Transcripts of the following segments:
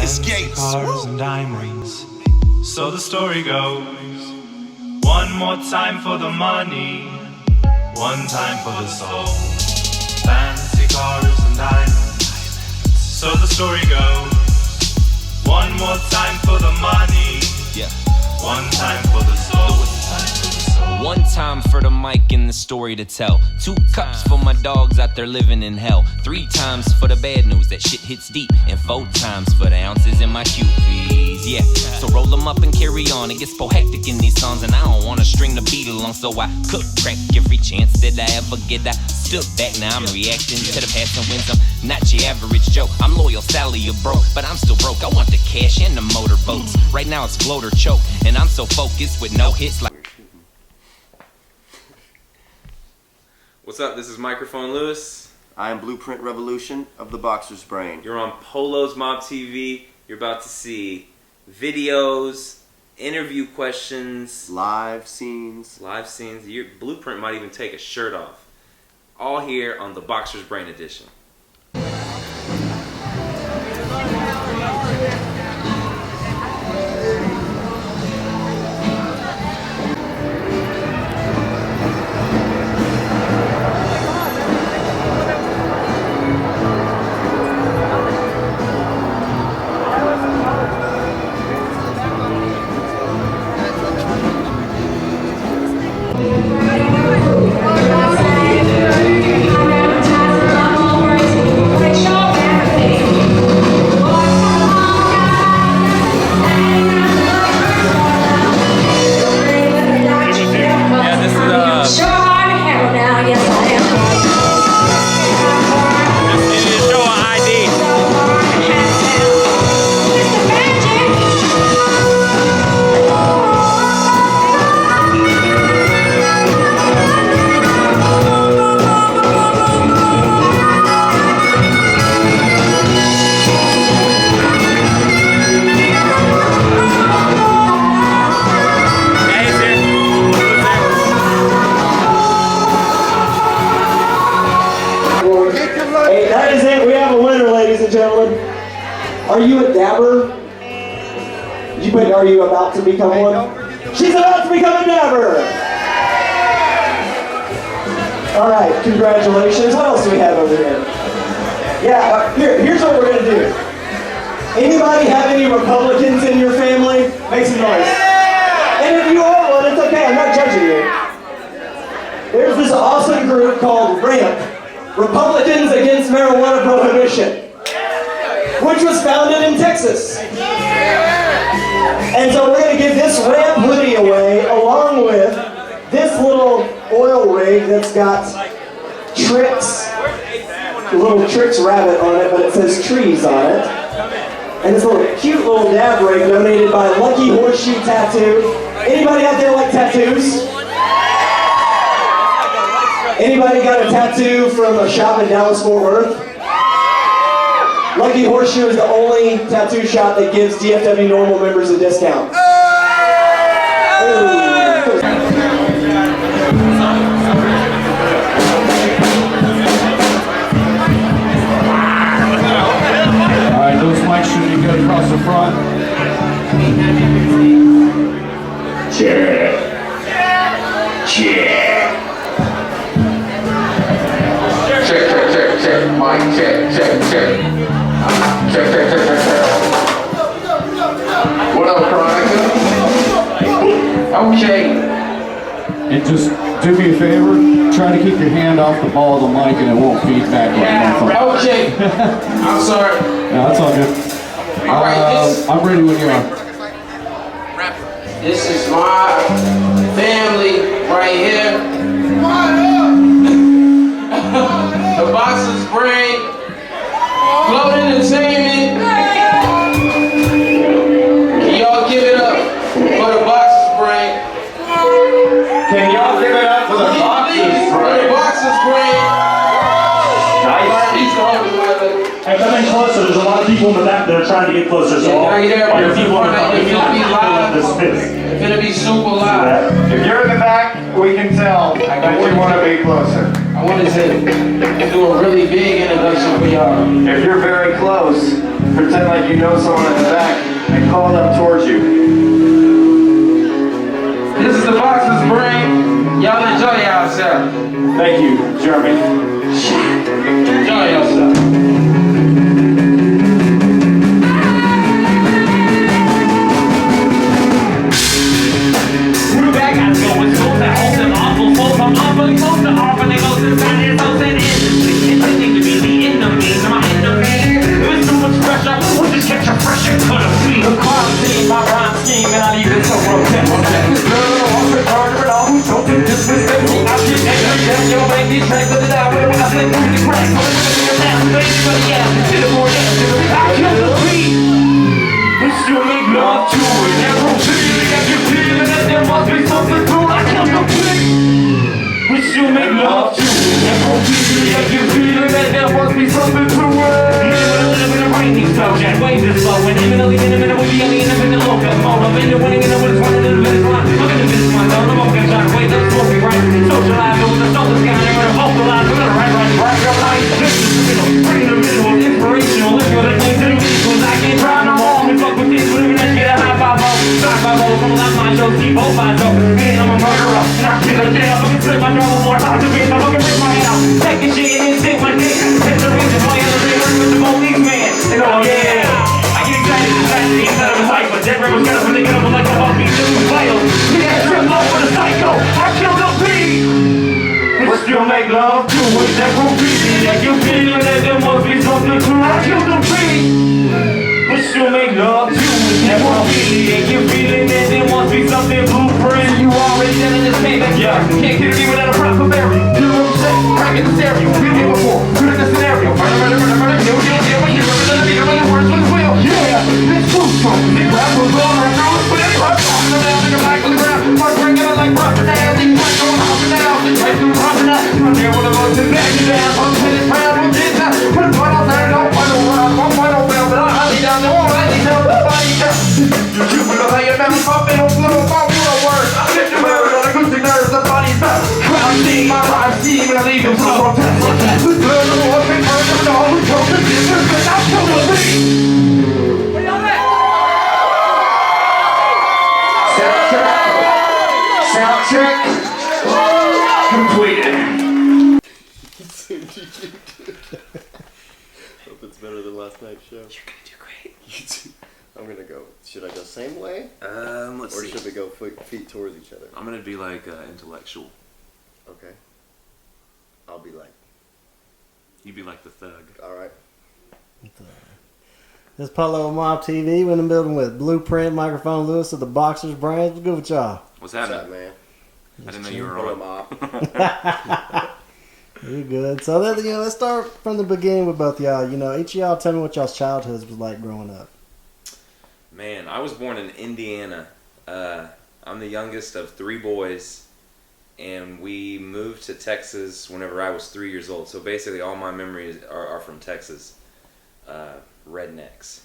Fancy cars and diamonds. So the story goes, one more time for the money, one time for the soul. Fancy cars and diamonds. So the story goes, one more time for the money, one time for the soul. One time for the mic and the story to tell. 2 cups for my dogs out there living in hell. 3 times for the bad news, that shit hits deep. And 4 times for the ounces in my QPs. Yeah, so roll them up and carry on. It gets so hectic in these songs, and I don't wanna string the beat along, so I cook crack every chance that I ever get. I stood back, now I'm reacting to the past and wins. I'm not your average Joe. I'm loyal, Sally, you're broke, but I'm still broke. I want the cash and the motorboats. Right now it's float or choke, and I'm so focused with no hits like. What's up? This is Microphone Lewis. I am Blueprint Revolution of the Boxer's Brain. You're on Polow's Mob TV. You're about to see videos, interview questions, Live scenes. Your Blueprint might even take a shirt off. All here on the Boxer's Brain edition. Are you a dabber? Are you about to become one? She's about to become a dabber! Alright, congratulations. What else do we have over here? Yeah, here's what we're going to do. Anybody have any Republicans in your family? Make some noise. And if you are one, it's okay, I'm not judging you. There's this awesome group called RAMP, Republicans Against Marijuana Prohibition, which was founded in Texas. And so we're going to give this RAMP hoodie away along with this little oil rig that's got Tricks, little Tricks rabbit on it, but it says trees on it. And this little cute little dab rig donated by Lucky Horseshoe Tattoo. Anybody out there like tattoos? Anybody got a tattoo from a shop in Dallas, Fort Worth? Lucky Horseshoe is the only tattoo shop that gives DFW Normal members a discount. Alright, those mics should be good across the front. Check. Check. Check, mic, check. Check. What up, Chronica? Okay. And just do me a favor, try to keep your hand off the ball of the mic and it won't feedback like my phone. Okay. I'm sorry. No, that's all good. I'm ready when you are. This is my family right here. The Boxer's Brain. Float Entertainment. Can y'all give it up for the Boxer's Brain? Can y'all give it up for the Boxer's For the Boxer's Brain. Nice. Hey, come in closer. There's a lot of people in the back that are trying to get closer. So all your people are It's gonna be live. It's gonna be super live. If you're in the back, we can tell that you want to be closer. I want to do a really big introduction for y'all. If you're very close, pretend like you know someone in the back and call them towards you. This is the Boxer's Brain. Y'all enjoy yourself. Thank you, Jeremy. Enjoy yourself. We're back at go. It's so that hope and awful folks. I'm awfully close to off and they go to the side and so that industry. Intending to be the enemy to my enemy. There's too much pressure. We'll just get your pressure to the feet. The crime scene, my rhyme scheme, and I leave it so grotesque. This girl, I'm retarded at all. Who don't think this was the me? I should take her down. Yo, make these tracks of the down. When I slip through the cracks. When I slip through the down. Baby, but yeah, did it more than I killed the beat. But still make love to it. Never feel that you feel that there must be something to it. I killed the beat. But still make love to it. Never feel that you feel that there must be something to it. Rainy subject, waves is slow, and imminently in a minute we'll be on the independent local mode. I'm in the winning and I'm running in the finish line. Look at the finish line, though, the motion shot, wait, let's smoke me right. Socialize over the solar sky, and we're gonna vocalize, we're gonna write your life. This is the middle, bring the middle, inspirational, if you're listening to the visuals, I can't try no more. We fuck with this, we're gonna get a high five, side by roll, from left my show, keep both my show. Man, I'm a murderer, and I feel a jail, I'm gonna slip my jaw one more time to be, I'm gonna rip my head out. Take this shit and stick my dick, that's the reason why I'm with the police man. And oh yeah, I get excited to try to see inside of his life, but dead rivers got us when they get up like a monkey to whales. We had trip love for the psycho, I killed the beat. But still make love to it, that will be that you feel that there must be something to I killed the beat. But still make love to it, that will be that you feeling that there must be something blueprint. You already done in this man, yeah. Can't get it without a proper burial. You know what I'm saying? Crack in the stereo, been here before, good in the scenario. Yeah, this food song, this rap was all around, but it's right on the down in the back of the ground. Fuck bring it like proper now, these ones going off and down, they try to proper now. I'm there with a bunch of back and down, I'm sitting proud of this now. Put a point on there, don't point on round, one point on bell, but I'm highly down the wall, I need to know the body down. You put up how your mouth popping on little ball, you know words. I get your nerves on the goosey nerves, the body's back. Crowd scene, my rhyme scheme, and I leave him so protest. This girl, the one big person, with all the coke, the difference, but I'll kill the beat. Sound check completed. Hope it's better than last night's show. You're gonna do great. I'm gonna go. Should I go same way? Let's Or see. should we go feet towards each other? I'm gonna be like intellectual. Okay. I'll be like, You be like the thug. alright. This is Polow Mob TV. We're in the building with Blueprint, Microphone Lewis of the Boxers Brands. What's good with y'all? What's What's up, happening? man? I didn't know you were Polow on. Mob. You're good. So let's start from the beginning with both y'all. Each of y'all tell me what y'all's childhoods was like growing up. Man, I was born in Indiana. I'm the youngest of 3 boys, and we moved to Texas whenever I was 3 years old. So basically, all my memories are from Texas. Rednecks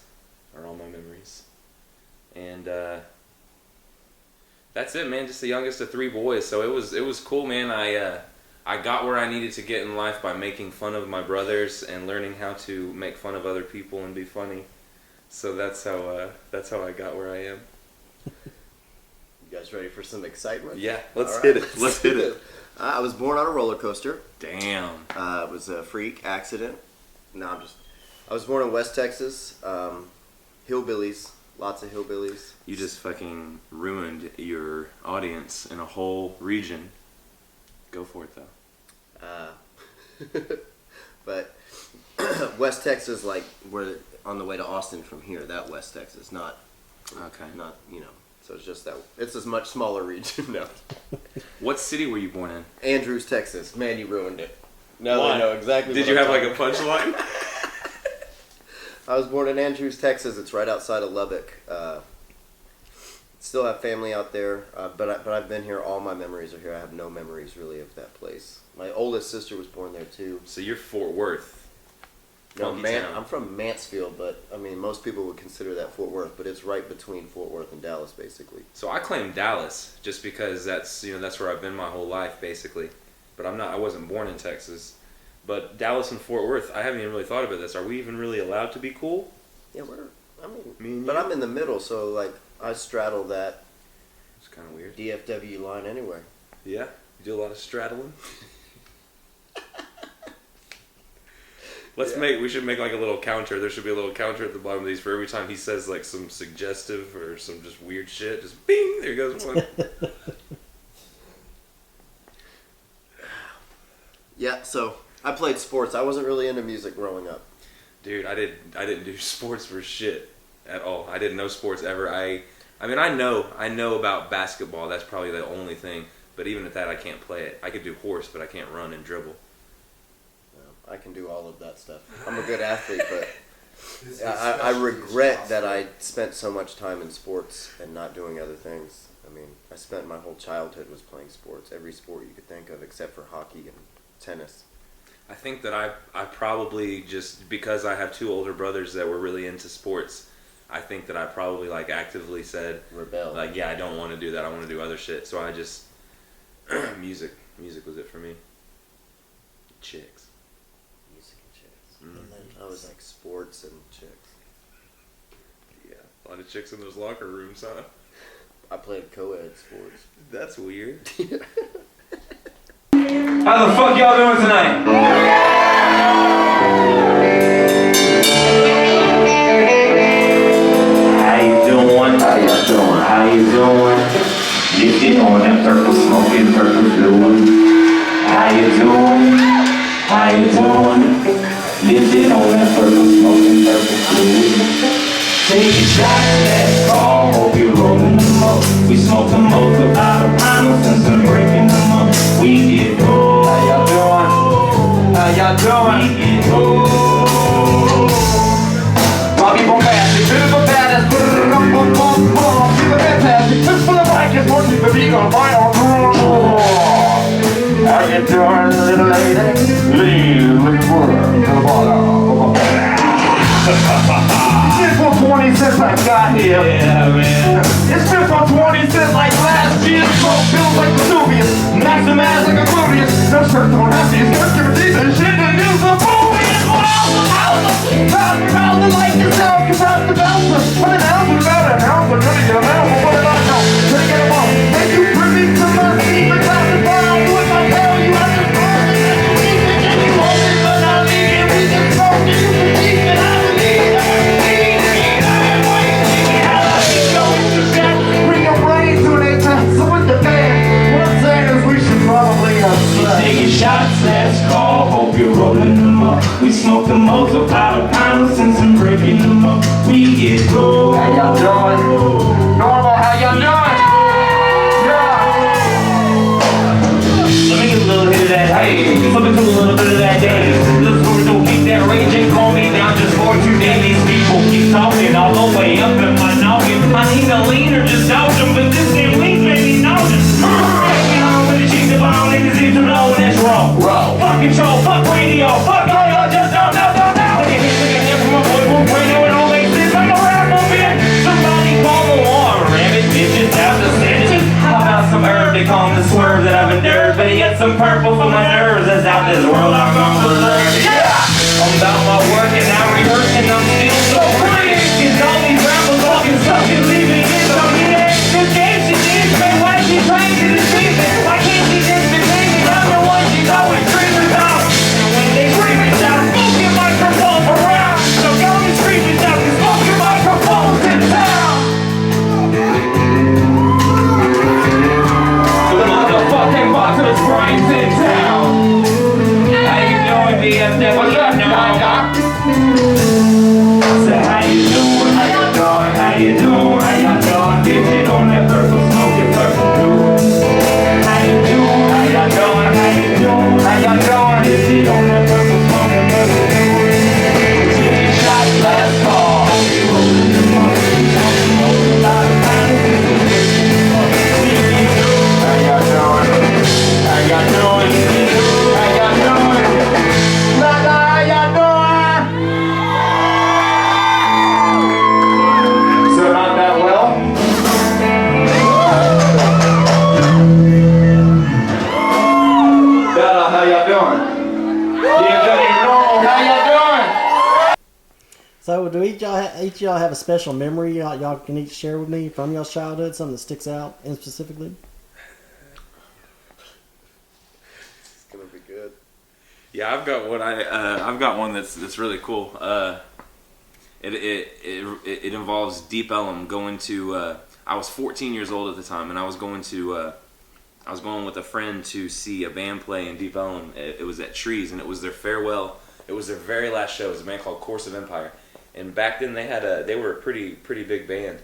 are all my memories, and that's it, man. Just the youngest of 3 boys. So it was cool, man. I got where I needed to get in life by making fun of my brothers and learning how to make fun of other people and be funny. So that's how I got where I am. You guys ready for some excitement? Yeah, let's All right, hit it. Let's hit it. I was born on a roller coaster. Damn. It was a freak accident. I was born in West Texas. Hillbillies. Lots of hillbillies. You just fucking ruined your audience in a whole region. Go for it, though. But West Texas, like, we're on the way to Austin from here. That West Texas, not, so it's just that, it's a much smaller region now. What city were you born in? Andrews, Texas. Man, you ruined it. Now Why? I know exactly Did what you I'm have like talking a punchline? I was born in Andrews, Texas. It's right outside of Lubbock. Still have family out there, but I've been here. All my memories are here. I have no memories really of that place. My oldest sister was born there too. So you're Fort Worth. No, Funky town. I'm from Mansfield, but I mean most people would consider that Fort Worth, but it's right between Fort Worth and Dallas, basically. So I claim Dallas just because that's where I've been my whole life basically. But I wasn't born in Texas. But Dallas and Fort Worth, I haven't even really thought about this. Are we even really allowed to be cool? Yeah, Me and but you? I'm in the middle, so like I straddle that It's kind of weird. DFW line anyway. Yeah, you do a lot of straddling. We should make like a little counter. There should be a little counter at the bottom of these for every time he says like some suggestive or some just weird shit. Just bing, there goes one. Yeah, so I played sports. I wasn't really into music growing up. Dude, I didn't do sports for shit at all. I didn't know sports ever. I mean, I know about basketball. That's probably the only thing. But even at that, I can't play it. I could do horse, but I can't run and dribble. I can do all of that stuff. I'm a good athlete, but I regret that I spent so much time in sports and not doing other things. I mean, I spent my whole childhood was playing sports, every sport you could think of except for hockey and tennis. I think that I probably just, because I have two older brothers that were really into sports, I think that I probably like actively said, Rebel. like, yeah, I don't want to do that. I want to do other shit. So I just, music was it for me. Chicks. Music and chicks. Mm. And then I was like sports and chicks. Yeah, a lot of chicks in those locker rooms, huh? I played co-ed sports. That's weird. How the fuck y'all doing tonight? How you doing? How you doing? How you doing? Lifted on that purple smoking, purple fluid. How you doing? How you doing? Lifted on that purple smoking, purple fluid. Take a shot at that call, hope you're rolling them up. We smoke them both about a pound since I'm breaking them up. We get gold. How y'all doing? How y'all doing? We get gold. Bobby Bombastic, bit of a badass, put it up, boom, boom, boom. Keep it fantastic, fist full of mic, it's working for me, gonna buy on How you doing, little lady? Leave, looking for her. It's been 20 since I got here. Yeah, man. It's been 20 since like last year. Smoke feels like Vesuvius. Maxim ass like a gluteus. No shirt, don't have these. Don't give a decent shit. The news are booming. It's what Pound the like yourself. Cause I'm the bouncer. Put an ounce without an ounce. I'm gonna get an ounce. What did I know? Take it along. Thank you privy to my secret classified. I'll do it if I tell you. I just burn it. And you eat it. And you hold it. But not leave it. We just smoke it. You can keep it. I believe it. Bring your brain to an A-10, so with the band, what I'm saying is we should probably have sex. Taking shots, let's call, hope you're rolling them up. We smoke the most about a pound since I'm breaking them up. We get gold. How y'all doing? Normal, how y'all doing? Yeah. Let me get a little hit of that hay. Flip it to a little bit of that day. Little story, don't keep that raging. Call me down just for 2 days. These people keep talking all the way up in my noggin. I need a lean or just dodge them, but this damn lean made me nauseous. Hanging on with the cheese of all niggas seem to know that's wrong. Fuck control, fuck radio, fuck all y'all just don't know. Look at him from my boy, radio, it all makes sense. I'm a rap, So do each of y'all have a special memory y'all can each share with me from y'all's childhood? Something that sticks out in specifically? It's gonna be good. Yeah, I've got one that's really cool. It involves Deep Ellum going to. I was 14 years old at the time, and I was going with a friend to see a band play in Deep Ellum. It was at Trees, and it was their farewell. It was their very last show. It was a band called Course of Empire, and back then they were a pretty big band.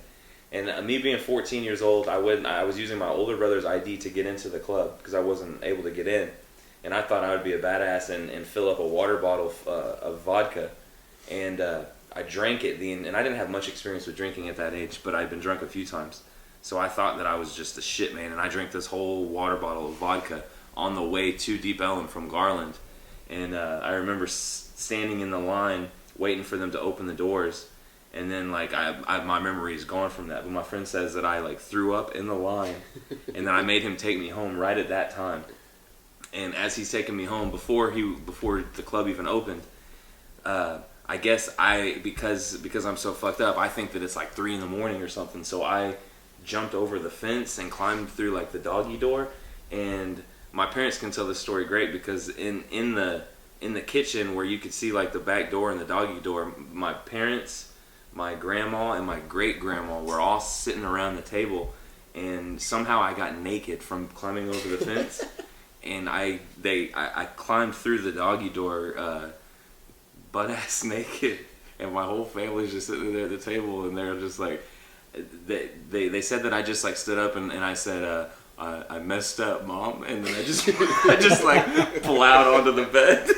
And me being 14 years old, I was using my older brother's ID to get into the club because I wasn't able to get in, and I thought I would be a badass and fill up a water bottle of vodka, and I drank it. And I didn't have much experience with drinking at that age, but I'd been drunk a few times. So I thought that I was just the shit, man, and I drank this whole water bottle of vodka on the way to Deep Ellum from Garland. And I remember standing in the line waiting for them to open the doors, and then like my memory is gone from that. But my friend says that I like threw up in the line, and then I made him take me home right at that time. And as he's taking me home, before the club even opened, I guess because I'm so fucked up, I think that it's like 3 a.m. or something. So I jumped over the fence and climbed through like the doggy door. And my parents can tell this story great because in the kitchen where you could see like the back door and the doggy door, my parents, my grandma, and my great grandma were all sitting around the table, and somehow I got naked from climbing over the fence. And I climbed through the doggy door butt ass naked, and my whole family's just sitting there at the table, and they're just like, they said that I just like stood up and I said I messed up, Mom, and then I just like plowed onto the bed.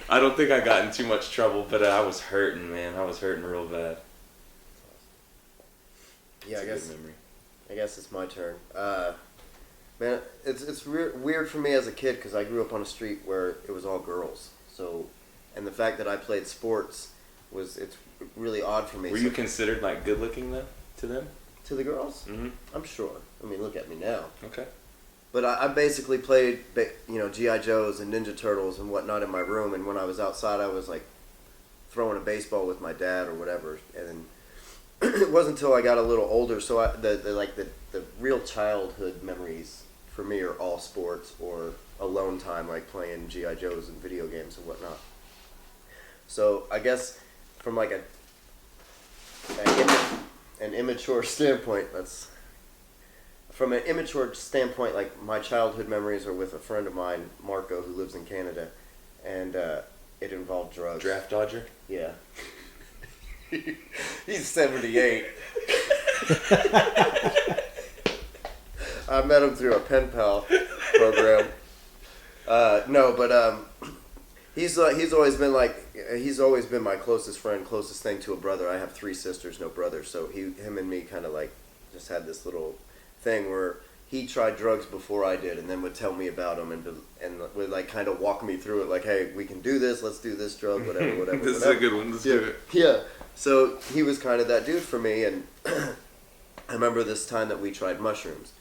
I don't think I got in too much trouble, but I was hurting, man. I was hurting real bad. Yeah, I guess it's my turn. Man, it's weird for me as a kid because I grew up on a street where it was all girls. So, and the fact that I played sports it's really odd for me. Were you considered like good looking though to them? To the girls? Mm-hmm. I'm sure. I mean, look at me now. Okay. But I basically played, G.I. Joes and Ninja Turtles and whatnot in my room. And when I was outside, I was like throwing a baseball with my dad or whatever. And then it wasn't until I got a little older. So the real childhood memories for me are all sports or alone time, like playing G.I. Joes and video games and whatnot. So I guess from like an immature standpoint, like my childhood memories are with a friend of mine, Marco, who lives in Canada, and it involved drugs. Draft dodger? Yeah. He's 78. I met him through a pen pal program. He's always been my closest friend, closest thing to a brother. I have 3 sisters, no brothers, so him and me kind of like just had this little thing where he tried drugs before I did, and then would tell me about them and would like kind of walk me through it, like, hey, we can do this, let's do this drug, whatever. This is a good one. Let's do it. Yeah. So he was kind of that dude for me, and I remember this time that we tried mushrooms,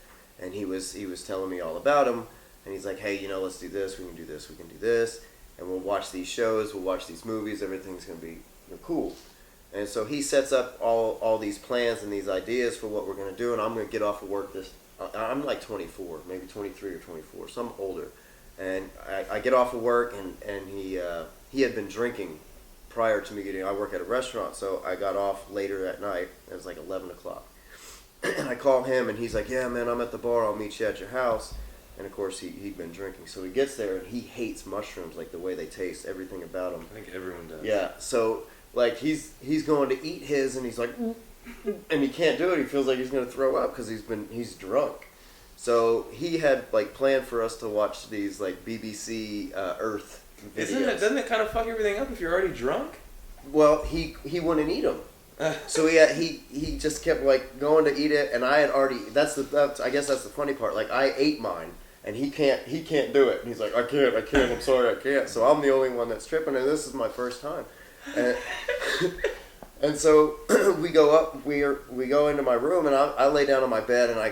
and he was telling me all about them, and he's like, hey, let's do this, we can do this, we can do this, and we'll watch these shows, we'll watch these movies, everything's gonna be cool. And so he sets up all these plans and these ideas for what we're gonna do, and I'm gonna get off of work I'm like 24, maybe 23 or 24, so I'm older, and I get off of work, and he had been drinking prior to me I work at a restaurant, so I got off later that night. It was like 11 o'clock. And I call him, and he's like, yeah, man, I'm at the bar. I'll meet you at your house. And, of course, he'd been drinking. So he gets there, and he hates mushrooms, like the way they taste, everything about them. I think everyone does. Yeah. So, like, he's going to eat his, and he's like, and he can't do it. He feels like he's going to throw up because he's drunk. So he had, like, planned for us to watch these, like, BBC Earth videos. Doesn't it kind of fuck everything up if you're already drunk? Well, he wouldn't eat them. So he just kept like going to eat it, and I had already. I guess that's the funny part. Like I ate mine, and he can't do it. And he's like, I can't. I'm sorry, I can't. So I'm the only one that's tripping, and this is my first time. And so we go up. We go into my room, and I lay down on my bed, and I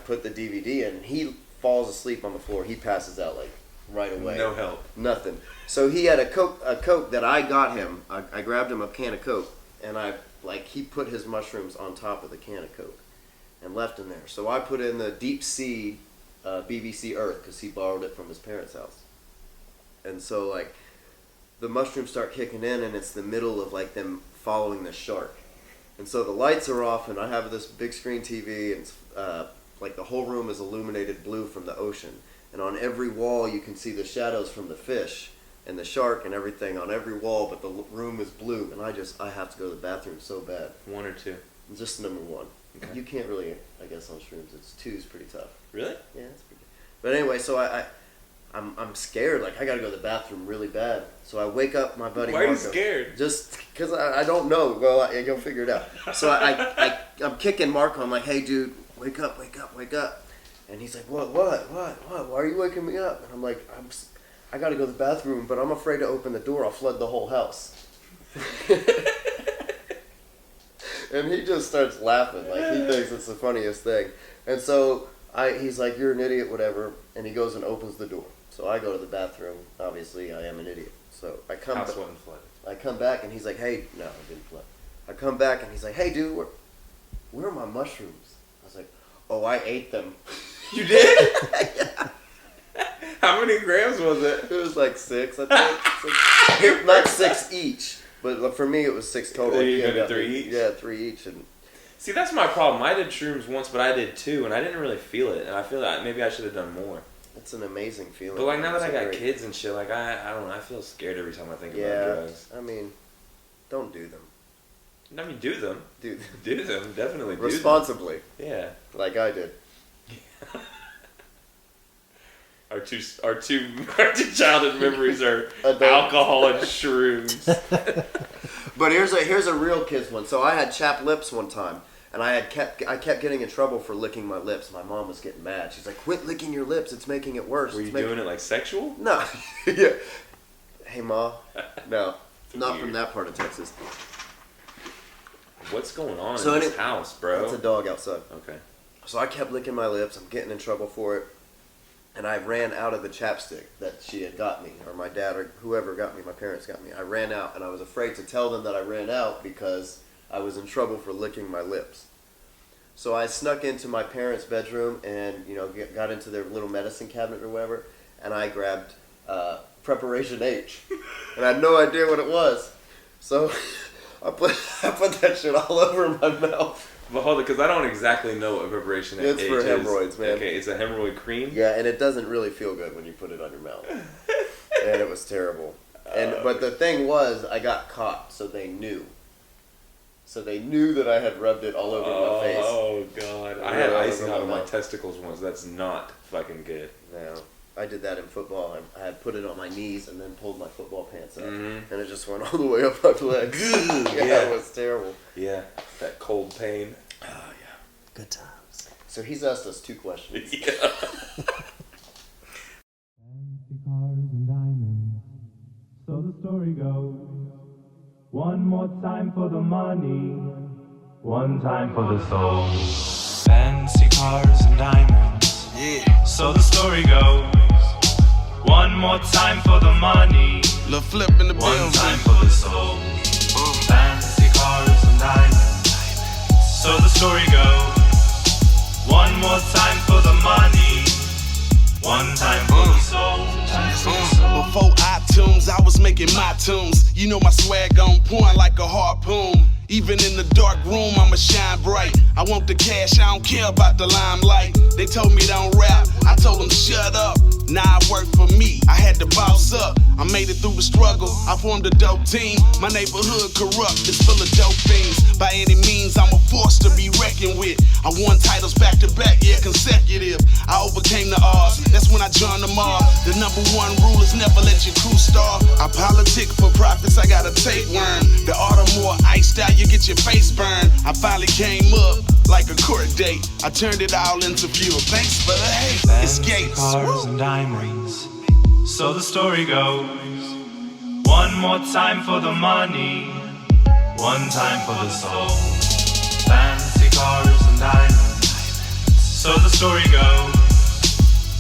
put the DVD in. And he falls asleep on the floor. He passes out like right away. No help. Nothing. So he had a Coke that I got him. I grabbed him a can of Coke, and he put his mushrooms on top of the can of Coke and left them there. So I put in the deep sea BBC Earth because he borrowed it from his parents' house. And so like the mushrooms start kicking in, and it's the middle of like them following the shark. And so the lights are off, and I have this big screen TV, and like the whole room is illuminated blue from the ocean. And on every wall you can see the shadows from the fish and the shark and everything on every wall, but the room is blue. And I have to go to the bathroom so bad. 1 or 2? Just number 1. Okay. You can't really, I guess, on shrooms. 2 is pretty tough. Really? Yeah, it's pretty good. But anyway, so I'm scared. Like, I got to go to the bathroom really bad. So I wake up my buddy Why Marco. are you scared? Just because I don't know. Well, you'll figure it out. So I'm kicking Marco. I'm like, hey, dude, wake up. And he's like, what? Why are you waking me up? And I'm like, I got to go to the bathroom, but I'm afraid to open the door. I'll flood the whole house. And he just starts laughing. Like, he thinks it's the funniest thing. And so he's like, you're an idiot, whatever. And he goes and opens the door. So I go to the bathroom. Obviously, I am an idiot. So I come House wasn't flooded. I come back, and he's like, hey, no, it didn't flood. I come back, and he's like, hey, dude, where are my mushrooms? I was like, oh, I ate them. You did? Yeah. How many grams was it? It was like 6, I think. Not 6 each, but for me it was 6 total. You did 3 each? Yeah, 3 each. And see, that's my problem. I did shrooms once, but I did 2, and I didn't really feel it. And I feel like maybe I should have done more. it's an amazing feeling. But like now that I got great. kids and shit, like I don't know. I feel scared every time I think Yeah, about drugs. I mean, don't do them. I mean, do them. Do them. Definitely do them. responsibly. Yeah. Like I did. Our two childhood memories are Adult. alcohol and shrooms. But here's a real kids one. So I had chapped lips one time, and I kept getting in trouble for licking my lips. My mom was getting mad. She's like, "Quit licking your lips. It's making it worse." Were you doing it like sexual? No. Yeah. Hey, Ma. No, It's not weird. from that part of Texas. What's going on So in this any- house, bro? That's a dog outside. Okay. So I kept licking my lips. I'm getting in trouble for it. And I ran out of the chapstick that she had got me, or my dad, or whoever got me, my parents got me. I ran out, and I was afraid to tell them that I ran out because I was in trouble for licking my lips. So I snuck into my parents' bedroom and, got into their little medicine cabinet or whatever, and I grabbed Preparation H. And I had no idea what it was. So I put that shit all over my mouth. But hold it, because I don't exactly know what preparation H is. It's for hemorrhoids, man. Okay, it's a hemorrhoid cream? Yeah, and it doesn't really feel good when you put it on your mouth. And it was terrible. But the thing was, I got caught, so they knew. So they knew that I had rubbed it all over my face. Oh, God. I had icing out of my testicles once. That's not fucking good. No. I did that in football. I had put it on my knees and then pulled my football pants up. Mm-hmm. And it just went all the way up my legs. Yeah, it was terrible. Yeah, that cold pain. Oh, yeah. Good times. So he's asked us 2 questions. Yeah. Fancy cars and diamonds, so the story goes. One more time for the money, one time for the soul. Fancy cars and diamonds, Yeah, so the story goes. One more time for the money, little flip in the one building. time for the soul. Fancy cars and diamonds, so the story goes. One more time for the money, one time for the soul. Before iTunes, I was making my tunes. You know my swag on point like a harpoon. Even in the dark room, I'ma shine bright. I want the cash, I don't care about the limelight. They told me don't rap, I told them shut up. Now I work for me, I had to boss up. I made it through the struggle, I formed a dope team. My neighborhood corrupt, it's full of dope fiends. By any means, I'm a force to be reckoned with. I won titles back to back, yeah, consecutive. I overcame the odds, that's when I joined the mob. The #1 rule is never let your crew starve. I politic for profits, I got a tapeworm. The art of more iced out, you get your face burned. I finally came up like a court date. I turned it all into fuel. Thanks for the hate. Escapes. Cars and diamonds, so the story goes. One more time for the money, one time for the soul. Fancy cars and diamonds, so the story goes.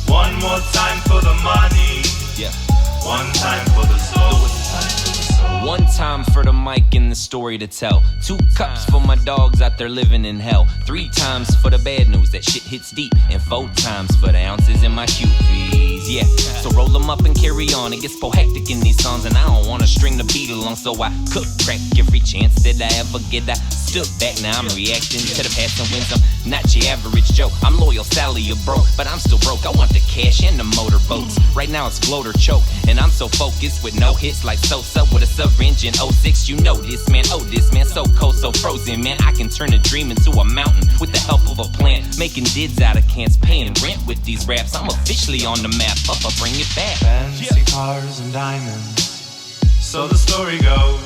One more time for the money, Yeah. One time for the soul. One time for the mic and the story to tell. 2 cups for my dogs out there living in hell. 3 times for the bad news that shit hits deep. And 4 times for the ounces in my QPs. Yeah, so roll them up and carry on. It gets so hectic in these songs and I don't wanna string the beat along. So I cook crack every chance that I ever get. I stood back, now I'm reacting to the past and wins. I'm not your average Joe. I'm loyal, Sally, you're broke, but I'm still broke. I want the cash and the motorboats. Right now it's float or choke, and I'm so focused with no hits like Sosa with a syringe in 06. You know this man, oh this man, so cold, so frozen, man. I can turn a dream into a mountain with the help of a plant. Making dids out of cans, paying rent with these raps. I'm officially on the map, up, I bring it back. Fancy cars and diamonds, so the story goes.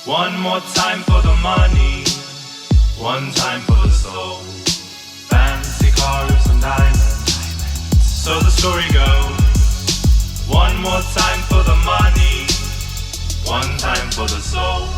One more time for the money, one time for the soul. Fancy cars and diamonds, so the story goes. One more time for the money, one time for the soul.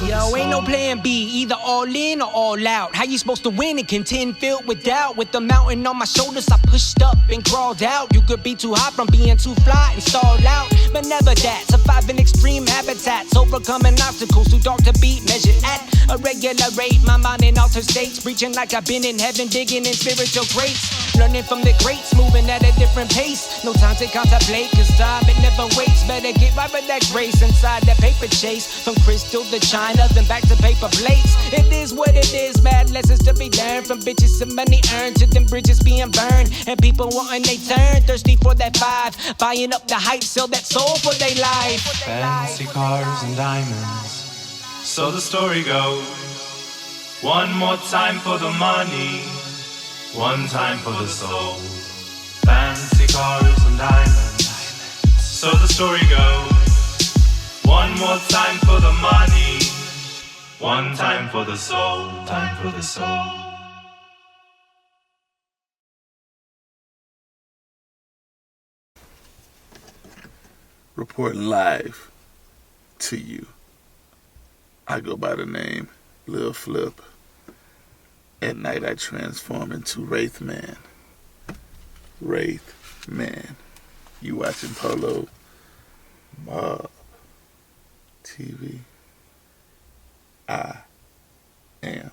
Yo, ain't no plan B, either all in or all out. How you supposed to win and contend filled with doubt? With the mountain on my shoulders, I pushed up and crawled out. You could be too hot from being too fly and stalled out, but never that. Survive in extreme habitats, overcoming obstacles too dark to be measured at a regular rate. My mind in altered states, preaching like I've been in heaven, digging in spiritual crates. Learning from the greats, moving at a different pace. No time to contemplate, cause time it never waits. Better get right with that grace inside that paper chase. From crystal to China, then back to paper plates. It is what it is, mad lessons to be learned. From bitches and money earned to them bridges being burned. And people wanting they turn, thirsty for that 5. Buying up the hype, sell that soul for their life. Fancy cars and diamonds, so the story goes. One more time for the money, one time for the soul. Fancy cars and diamonds, so the story goes. One more time for the money, one time for the soul, time for the soul. Reporting live to you. I go by the name Lil Flip. At night I transform into Wraith Man. Wraith Man. You watching Polow Mob TV. I am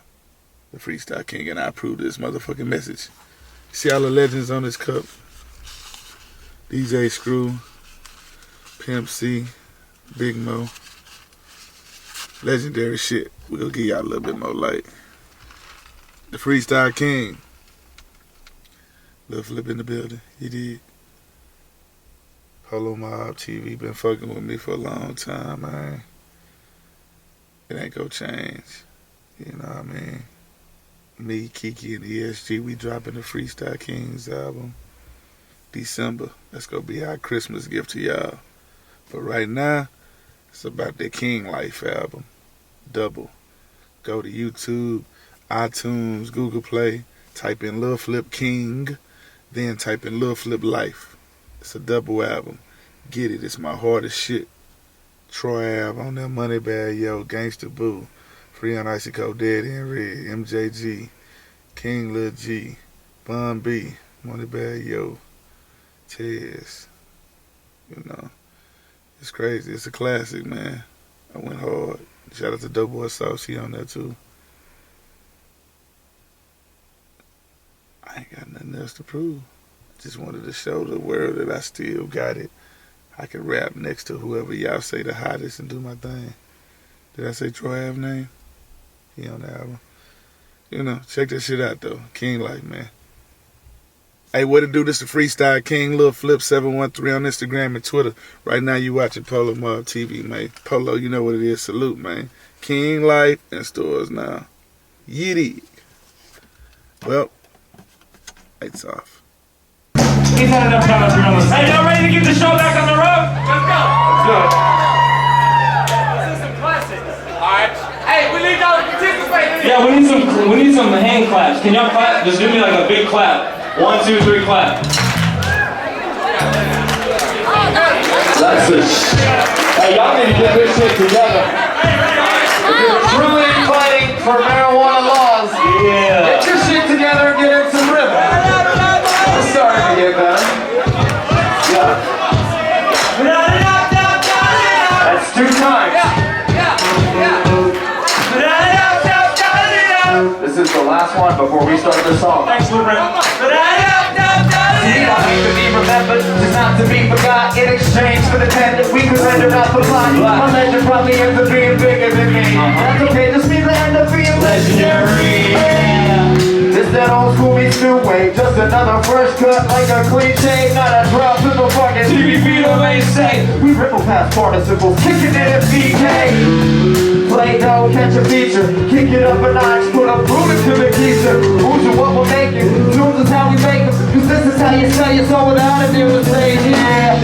the Freestyle King and I approve this motherfucking message. See all the legends on this cup? DJ Screw, Pimp C, Big Mo. Legendary shit. We'll give y'all a little bit more light. The Freestyle King. Lil Flip in the building. He did. Polow Mob TV been fucking with me for a long time, man. It ain't gonna change. You know what I mean? Me, Kiki, and ESG, we dropping the Freestyle Kings album December. That's gonna be our Christmas gift to y'all. But right now, it's about the King Life album. Double. Go to YouTube, iTunes, Google Play, type in Lil Flip King, then type in Lil Flip Life. It's a double album. Get it. It's my hardest shit. Troy Ave on that Money Bag, yo, Gangsta Boo, Free on Icy Cold, Dead in Red, MJG, King Lil G, Bun B, Money Bag, yo, Tez. You know, it's crazy. It's a classic, man. I went hard. Shout out to Doughboy Sauce, he on there too. I ain't got nothing else to prove. Just wanted to show the world that I still got it. I can rap next to whoever y'all say the hottest and do my thing. Did I say Troy Ave name? He on the album. You know, check that shit out though. King Life, man. Hey, what to do? This the Freestyle King, Lil Flip 713 on Instagram and Twitter. Right now you watching Polow Mob TV, man. Polow, you know what it is. Salute, man. King Life in stores now. Yiddy. Well, lights off. He's had enough time to be on this. Hey, y'all ready to get the show back on the road? Let's go. Let's do it. This is some classics. All right. Hey, we need y'all to participate. Yeah, we need some hand claps. Can y'all clap? Just do me like a big clap. 1, 2, 3, clap. That's it. Hey, y'all need to get this shit together. If you're truly fighting for marijuana laws, get your shit together and get in some rhythm. It's starting to get better. Yeah. before we start the song. Thanks, Lorraine. See, I hate to be remembered, just not to be forgot. In exchange for the pen that we could render out the plot. My legend probably ends up being bigger than me. That's okay, just means I end up being legendary. This that old school meets new wave, just another fresh cut like a cliche, not a drop in the fucking TV beat or may say. We ripple past participles, kicking it in PK. Play dough, catch a feature, kick it up a notch, put a boot into the geezer. Who's and what we're making, tunes is how we make them, cause this is how you sell your soul without a deal to say, yeah.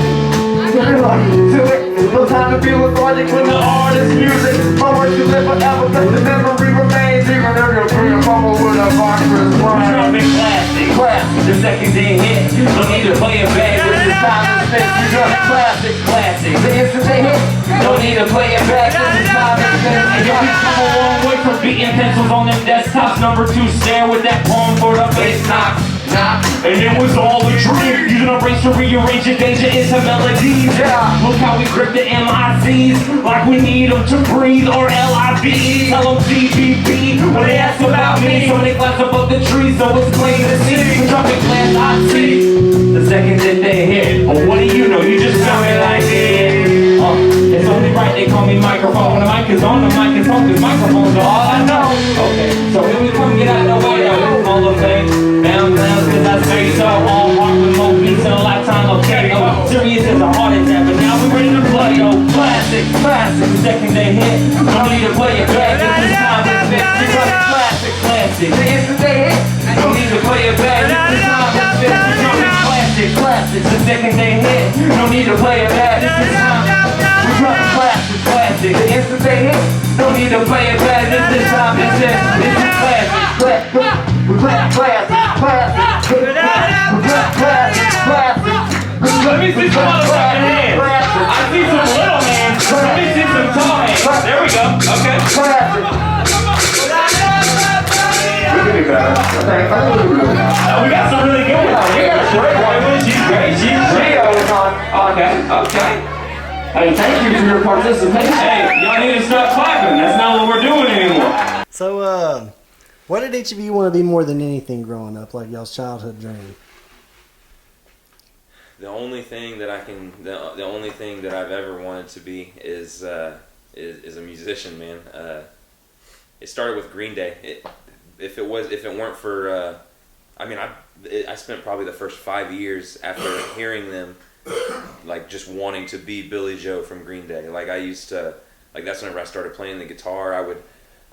To it, no time to be lethargic when the art is music. My words can live forever, cause the memory remains. Even if you're free to fumble with a phosphorus line. Dropping classic, the second day hit. No need to play it back, this is time to spit. We drop classic, the instant they hit. No need to play it back, this is time to spit. And yo, we come a long way from beating pencils on them desktops. Number 2 stare with that palm for the bass knock. And it was all a dream. Using a race to rearrange your danger into melodies. Yeah, look how we grip the MICs like we need them to breathe, or LIVE. Tell them DBB when they ask about me. So many clouds above the trees, so it's plain to see. Dropping glass, I see the second that they hit. Oh, what do you know? You just sound like it. It's only right they call me microphone. When the mic is on, the mic is on, cause microphones are all I know. Okay, so here we come, get out of the way. All the things down, cause I say so. All heart with more beats in a lifetime of KO. Serious as a heart attack, but now we're ready to play. Yo, classic, the second they hit. No need to play it back, this is time to spit. We got a classic, the instant they hit. No need to play it back, this is time to spit. We got a classic, the second they hit. No need to play it back, this is time. We got a classic, the instant they hit. No need to play it back, this is time to spit. This is classic. We play classic. Let me see some motherfucking hands. I see some little hands. Let me see some tall hands. There we go. Okay. We can do better. We got some really good ones here. She's great. She's Okay. Hey, thank you for your participation. Hey, y'all need to stop clapping. That's not what we're doing anymore. So, what did each of you want to be more than anything growing up, like y'all's childhood dream? The only thing that I've ever wanted to be is a musician, man. It started with Green Day. If it weren't for, I spent probably the first 5 years after hearing them, like just wanting to be Billy Joe from Green Day. Like I used to, like that's whenever I started playing the guitar. I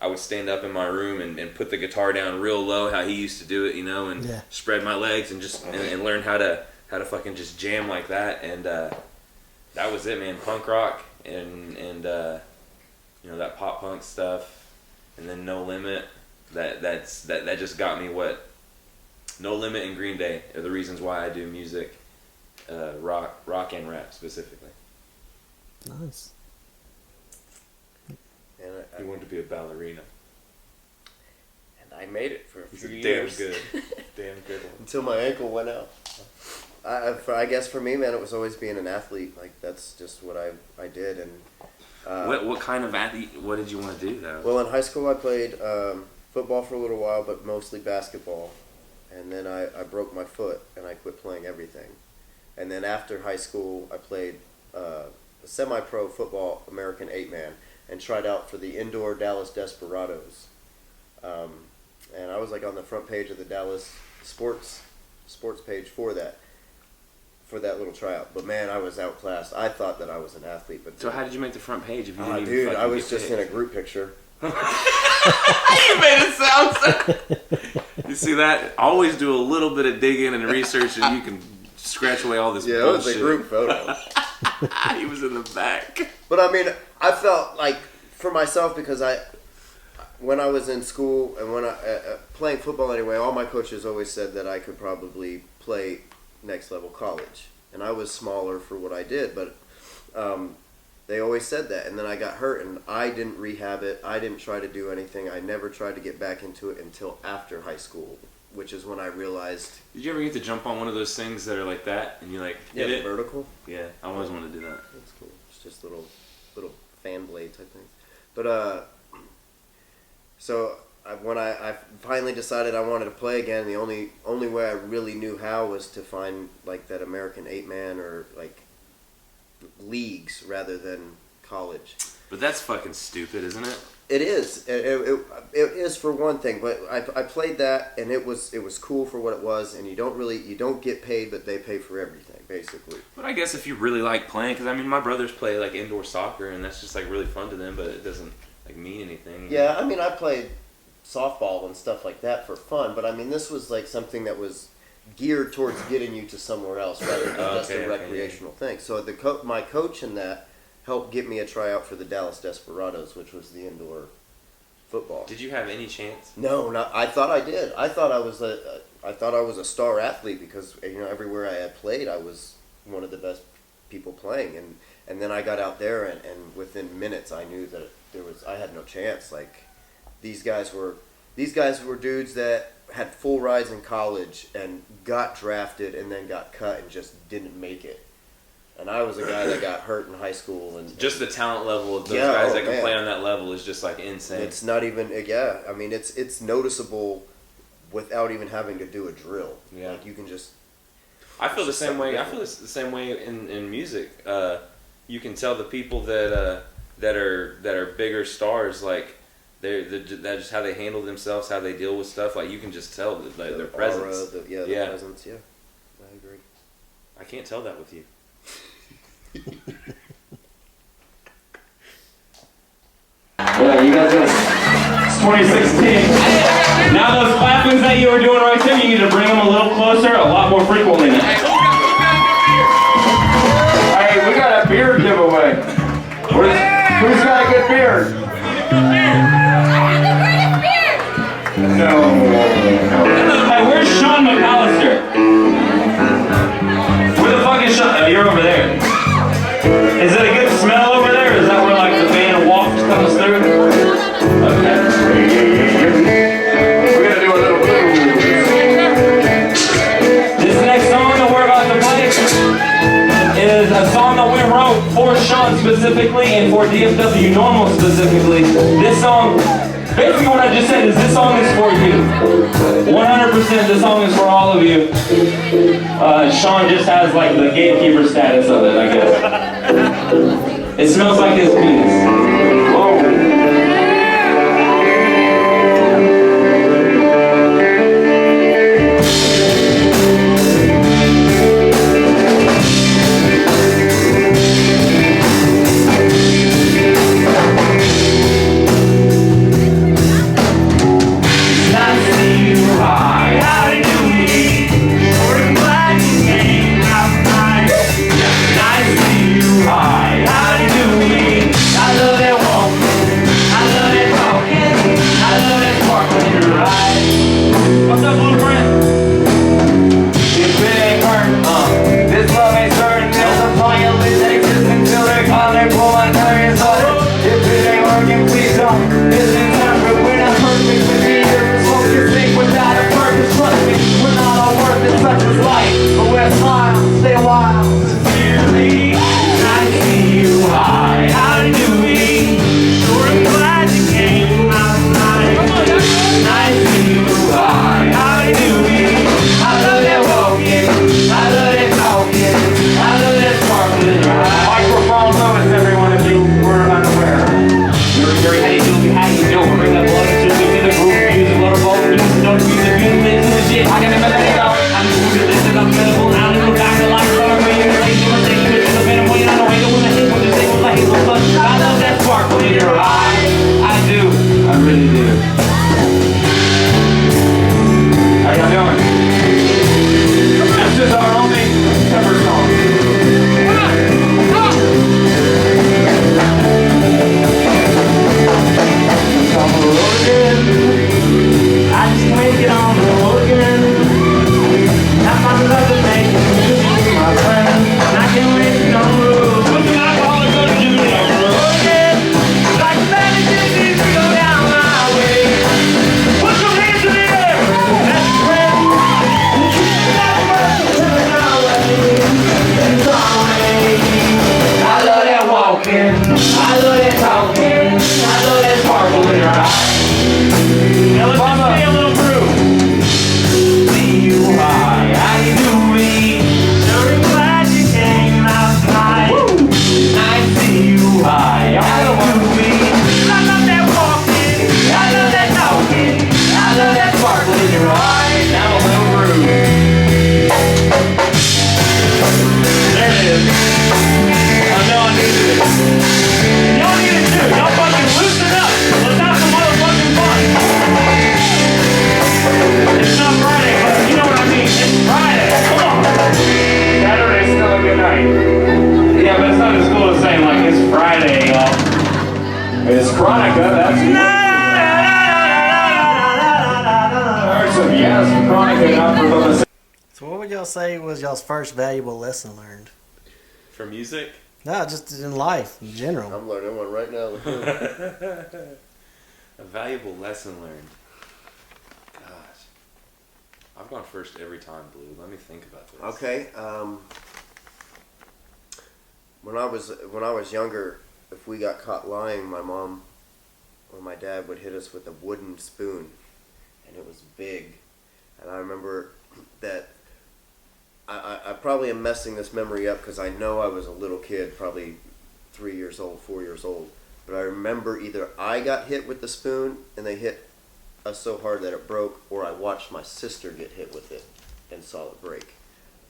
would stand up in my room and put the guitar down real low, how he used to do it, and spread my legs and just and learn how to fucking just jam like that. And that was it, man. Punk rock and that pop punk stuff, and then No Limit. That just got me what No Limit and Green Day are the reasons why I do music, rock and rap specifically. Nice. And He wanted to be a ballerina. And I made it for a few years. Damn good one. Until my ankle went out. I guess for me, man, it was always being an athlete. Like that's just what I did. And what kind of athlete? What did you want to do though? Well, in high school, I played football for a little while, but mostly basketball. And then I broke my foot, and I quit playing everything. And then after high school, I played semi-pro football, American 8-man, and tried out for the indoor Dallas Desperados. And I was like on the front page of the Dallas sports page for that little tryout. But man, I was outclassed. I thought that I was an athlete. But so how did you make the front page if you didn't even dude, I was just in a group picture. You made it sound so... You see that? Always do a little bit of digging and research, and you can scratch away all this bullshit. Yeah, it was a group photo. He was in the back. But I mean, I felt like for myself because when I was in school and when I playing football anyway, all my coaches always said that I could probably play next level college, and I was smaller for what I did, but they always said that. And then I got hurt, and I didn't rehab it. I didn't try to do anything. I never tried to get back into it until after high school, which is when I realized. Did you ever get to jump on one of those things that are like that, and you like hit it? Vertical? Yeah, I always wanted to do that. That's cool. It's just little fan blade type things. But so when I finally decided I wanted to play again, the only way I really knew how was to find like that American 8-man or like leagues rather than college. But that's fucking stupid, isn't it? It is. It is for one thing, but I played that and it was cool for what it was, and you don't get paid, but they pay for everything basically. But I guess if you really like playing, because I mean my brothers play like indoor soccer and that's just like really fun to them, but it doesn't like mean anything. Yeah, I mean I played softball and stuff like that for fun, but I mean this was like something that was geared towards getting you to somewhere else rather than just a recreational thing. So my coach in that helped get me a tryout for the Dallas Desperados, which was the indoor football. Did you have any chance? No, I thought I did. I thought I was a star athlete because everywhere I had played, I was one of the best people playing, and then I got out there and within minutes I knew that I had no chance. Like these guys were dudes that had full rides in college and got drafted and then got cut and just didn't make it. And I was a guy that got hurt in high school, and just the talent level of those guys that can play on that level is just like insane. It's not even I mean it's noticeable without even having to do a drill. Yeah, like you can just. I feel the same way. I feel the same way in music. You can tell the people that are bigger stars, like that's just how they handle themselves, how they deal with stuff. Like you can just tell their presence. The presence. Yeah, I agree. I can't tell that with you. Yeah, you guys it's 2016. Now those clappings that you were doing right there, you need to bring them a little closer, a lot more frequently now. Hey, we got a beer giveaway. Who's got a good beer? No. Hey, where's Sean McAllister? Where the fuck is Sean? Oh, you're over there. Is it a good smell over there? Or is that where like the band waft comes through? Okay. We're gonna do a little blues. This next song that we're about to play is a song that we wrote for Sean specifically and for DFW Normal specifically. This song, basically what I just said is this song is for you. 100% this song is for all of you. Sean just has like the gatekeeper status of it, I guess. It smells like his penis. Whoa. I got a melody out, I'm moving this and I'm medical, now Yes, Chronica, that's some yes, Chronica, not for the... So what would y'all say was y'all's first valuable lesson learned? For music? No, just in life, in general. I'm learning one right now. A valuable lesson learned. Gosh. I've gone first every time, Blue. Let me think about this. Okay. When I was younger, if we got caught lying, my mom or my dad would hit us with a wooden spoon, and it was big. And I remember that I probably am messing this memory up because I know I was a little kid, probably 3 years old, 4 years old. But I remember either I got hit with the spoon and they hit us so hard that it broke, or I watched my sister get hit with it and saw it break.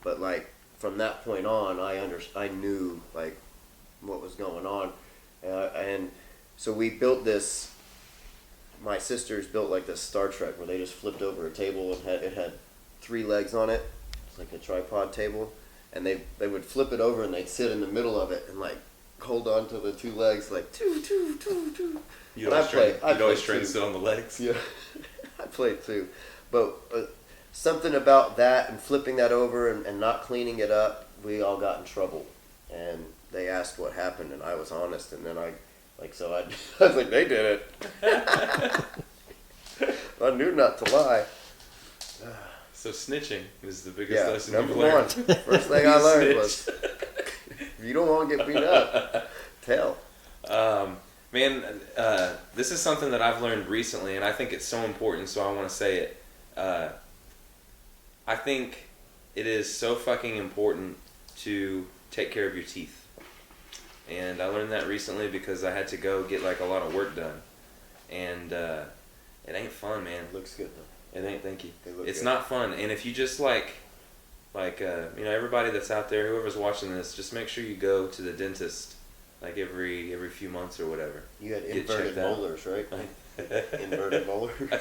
But like from that point on, I knew like what was going on, and so we built this. My sisters built like this Star Trek where they just flipped over a table and it had 3 legs on it. It's like a tripod table, and they would flip it over and they'd sit in the middle of it and like hold on to the 2 legs like two. You'd always try to sit on the legs. Yeah, I played too, but something about that and flipping that over and not cleaning it up, we all got in trouble, and they asked what happened, and I was honest, and then I was like, they did it. I knew not to lie. So snitching is the biggest lesson number you've learned. 1. First thing I learned was, if you don't want to get beat up, tell. This is something that I've learned recently, and I think it's so important, so I want to say it. I think it is so fucking important to take care of your teeth. And I learned that recently because I had to go get like a lot of work done. And it ain't fun, man. Looks good though. It ain't, thank you. It's good. not fun. And if you just everybody that's out there, whoever's watching this, just make sure you go to the dentist like every few months or whatever. You had inverted molars, right? Inverted molars.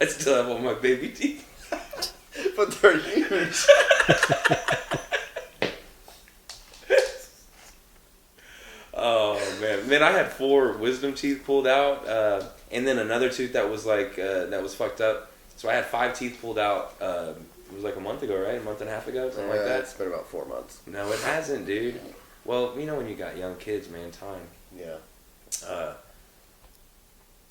I still have all my baby teeth. But they're huge. Oh man, I had 4 wisdom teeth pulled out, and then another tooth that was that was fucked up. So I had 5 teeth pulled out. It was like a month ago, right? A month and a half ago, something like that. It's been about 4 months. No, it hasn't, dude. Well, you know when you got young kids, man, time. Yeah.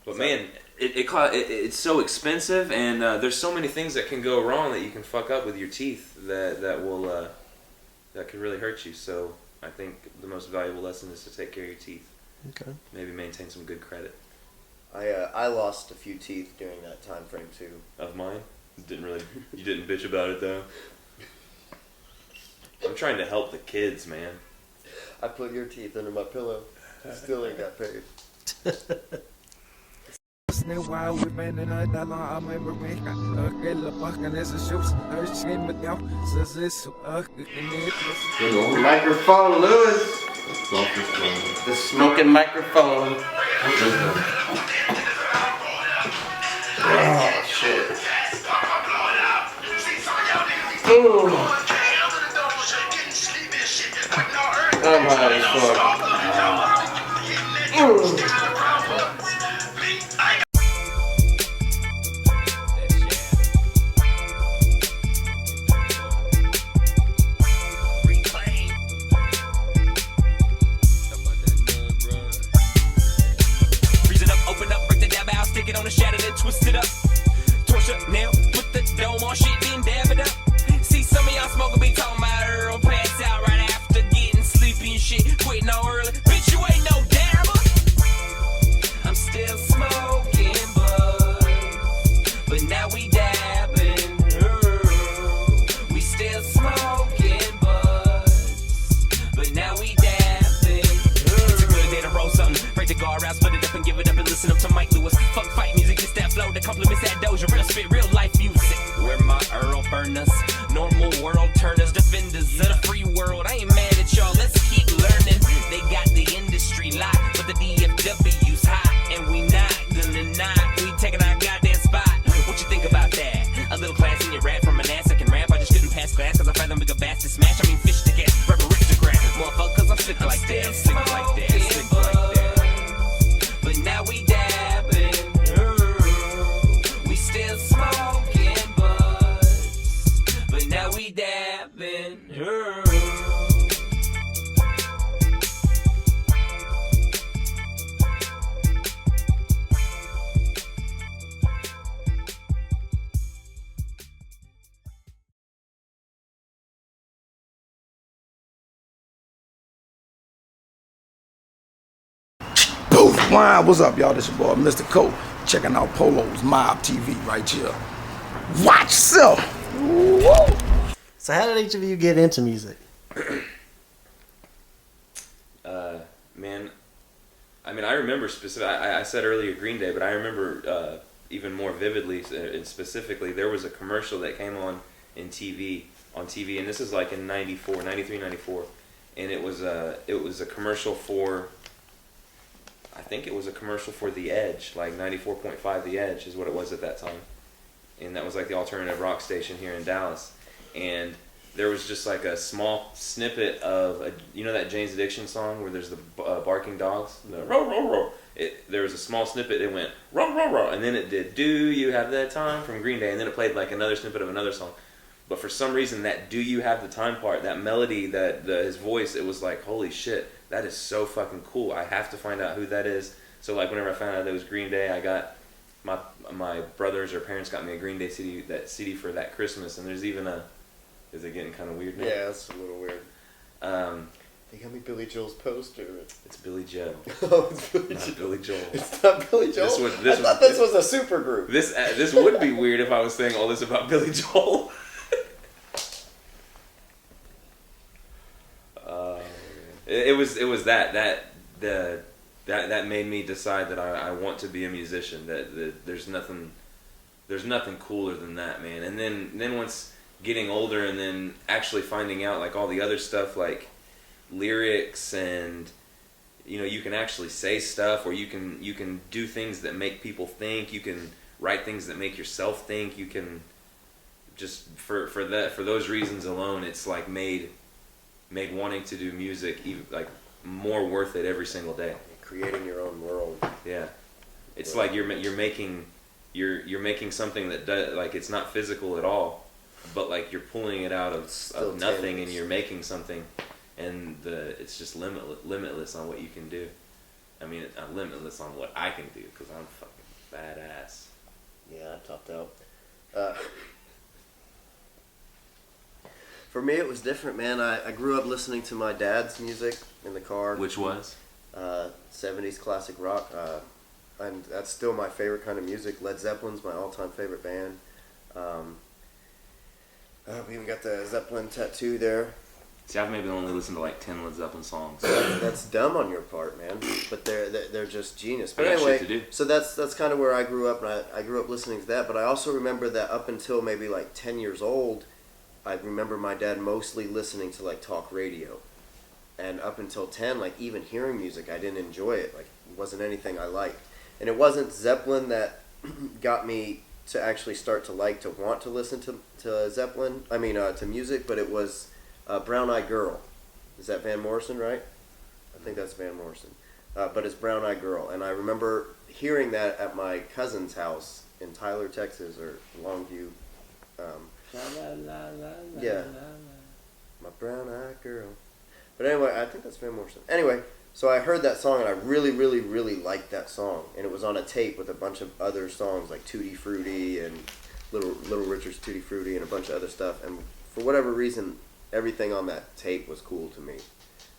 But man, it's so expensive, and there's so many things that can go wrong that you can fuck up with your teeth that could really hurt you. So I think the most valuable lesson is to take care of your teeth. Okay. Maybe maintain some good credit. I lost a few teeth during that time frame too. Of mine? You didn't bitch about it though. I'm trying to help the kids, man. I put your teeth under my pillow. Still ain't got paid. Microphone, Lewis. The smoking microphone. Oh shit. Ooh. I'm high as fuck. Ooh. On the shadow that twisted up. Torture now, put the dome on shit, then dab it up. See, some of y'all smoking be talking about Earl, pass out right after getting sleepy and shit. Quitting on early. Bitch, you ain't no dabber. I'm still smoking, but now we dabbing. We still smoking, but now we dabbing. It's a good day to roll something. Break the guard out, split it up and give it up and listen up to Mike Lewis. Fuck fight music, it's that flow that complements that doja. Real spit, real life music. We're my Earl burners, normal world turners, defenders of the free world. I ain't mad at y'all, let's keep learning. They got the industry locked, but the DFW's hot, and we not gonna knock. We taking our goddamn spot. What you think about that? A little class in your rap from an ass I can rap. I just couldn't pass class cause I found them bigger bastard smash. I mean fish to get, rubber rich to grab. Motherfucker, cause I'm sick like that, sick like that, sick like that. But Klein. What's up, y'all? This your boy, Mr. Cole. Checking out Polow's Mob TV right here. Watch yourself. Woo. So how did each of you get into music? Man, I mean, I remember specific. I said earlier Green Day, but I remember even more vividly and specifically, there was a commercial that came on TV, and this is like in 93, 94, and it was a commercial for, I think it was a commercial for The Edge, like 94.5 The Edge is what it was at that time, and that was like the alternative rock station here in Dallas, and there was just like a small snippet of you know that Jane's Addiction song where there's the barking dogs, the row row row. There was a small snippet. It went row row row, and then it did "Do You Have the Time" from Green Day, and then it played like another snippet of another song. But for some reason, that "Do You Have the Time" part, that melody, his voice, it was like, holy shit, that is so fucking cool. I have to find out who that is. So like whenever I found out it was Green Day, I got my brothers or parents got me a Green Day CD for that Christmas, and there's even a. Is it getting kind of weird now? Yeah, it's a little weird. They got me Billy Joel's poster. It's Billy Joe. Oh, it's Billy Not Billy Joel. It's not Billy Joel? I thought this was a super group. This would be weird if I was saying all this about Billy Joel. It was that made me decide that I want to be a musician. That there's nothing cooler than that, man. And then once getting older and then actually finding out like all the other stuff like lyrics and you can actually say stuff, or you can do things that make people think, you can write things that make yourself think, you can just for those reasons alone, it's like made wanting to do music even like more worth it every single day. Creating your own world. Yeah, it's like you're making something that does, like it's not physical at all, but like you're pulling it out of nothing and you're making something, and it's just limitless on what you can do. I mean, I'm limitless on what I can do because I'm fucking badass. Yeah, I topped out. For me, it was different, man. I grew up listening to my dad's music in the car. Which was? 70s classic rock. And that's still my favorite kind of music. Led Zeppelin's my all-time favorite band. We even got the Zeppelin tattoo there. See, I've maybe only listened to like 10 Led Zeppelin songs. That's dumb on your part, man. But they're just genius. But I got anyway, shit to do. so that's kind of where I grew up, and I grew up listening to that. But I also remember that up until maybe like 10 years old, I remember my dad mostly listening to like talk radio. And up until 10, like even hearing music, I didn't enjoy it. Like it wasn't anything I liked. And it wasn't Zeppelin that got me to actually start to want to listen to Zeppelin. I mean, to music, but it was Brown Eyed Girl. Is that Van Morrison, right? I think that's Van Morrison. But it's Brown Eyed Girl. And I remember hearing that at my cousin's house in Tyler, Texas, or Longview. Yeah. My Brown Eyed Girl. But anyway, I think that's Van Morrison. Anyway, so I heard that song and I really, really, really liked that song. And it was on a tape with a bunch of other songs like Tutti Frutti and Little Richard's Tutti Frutti and a bunch of other stuff. And for whatever reason, everything on that tape was cool to me.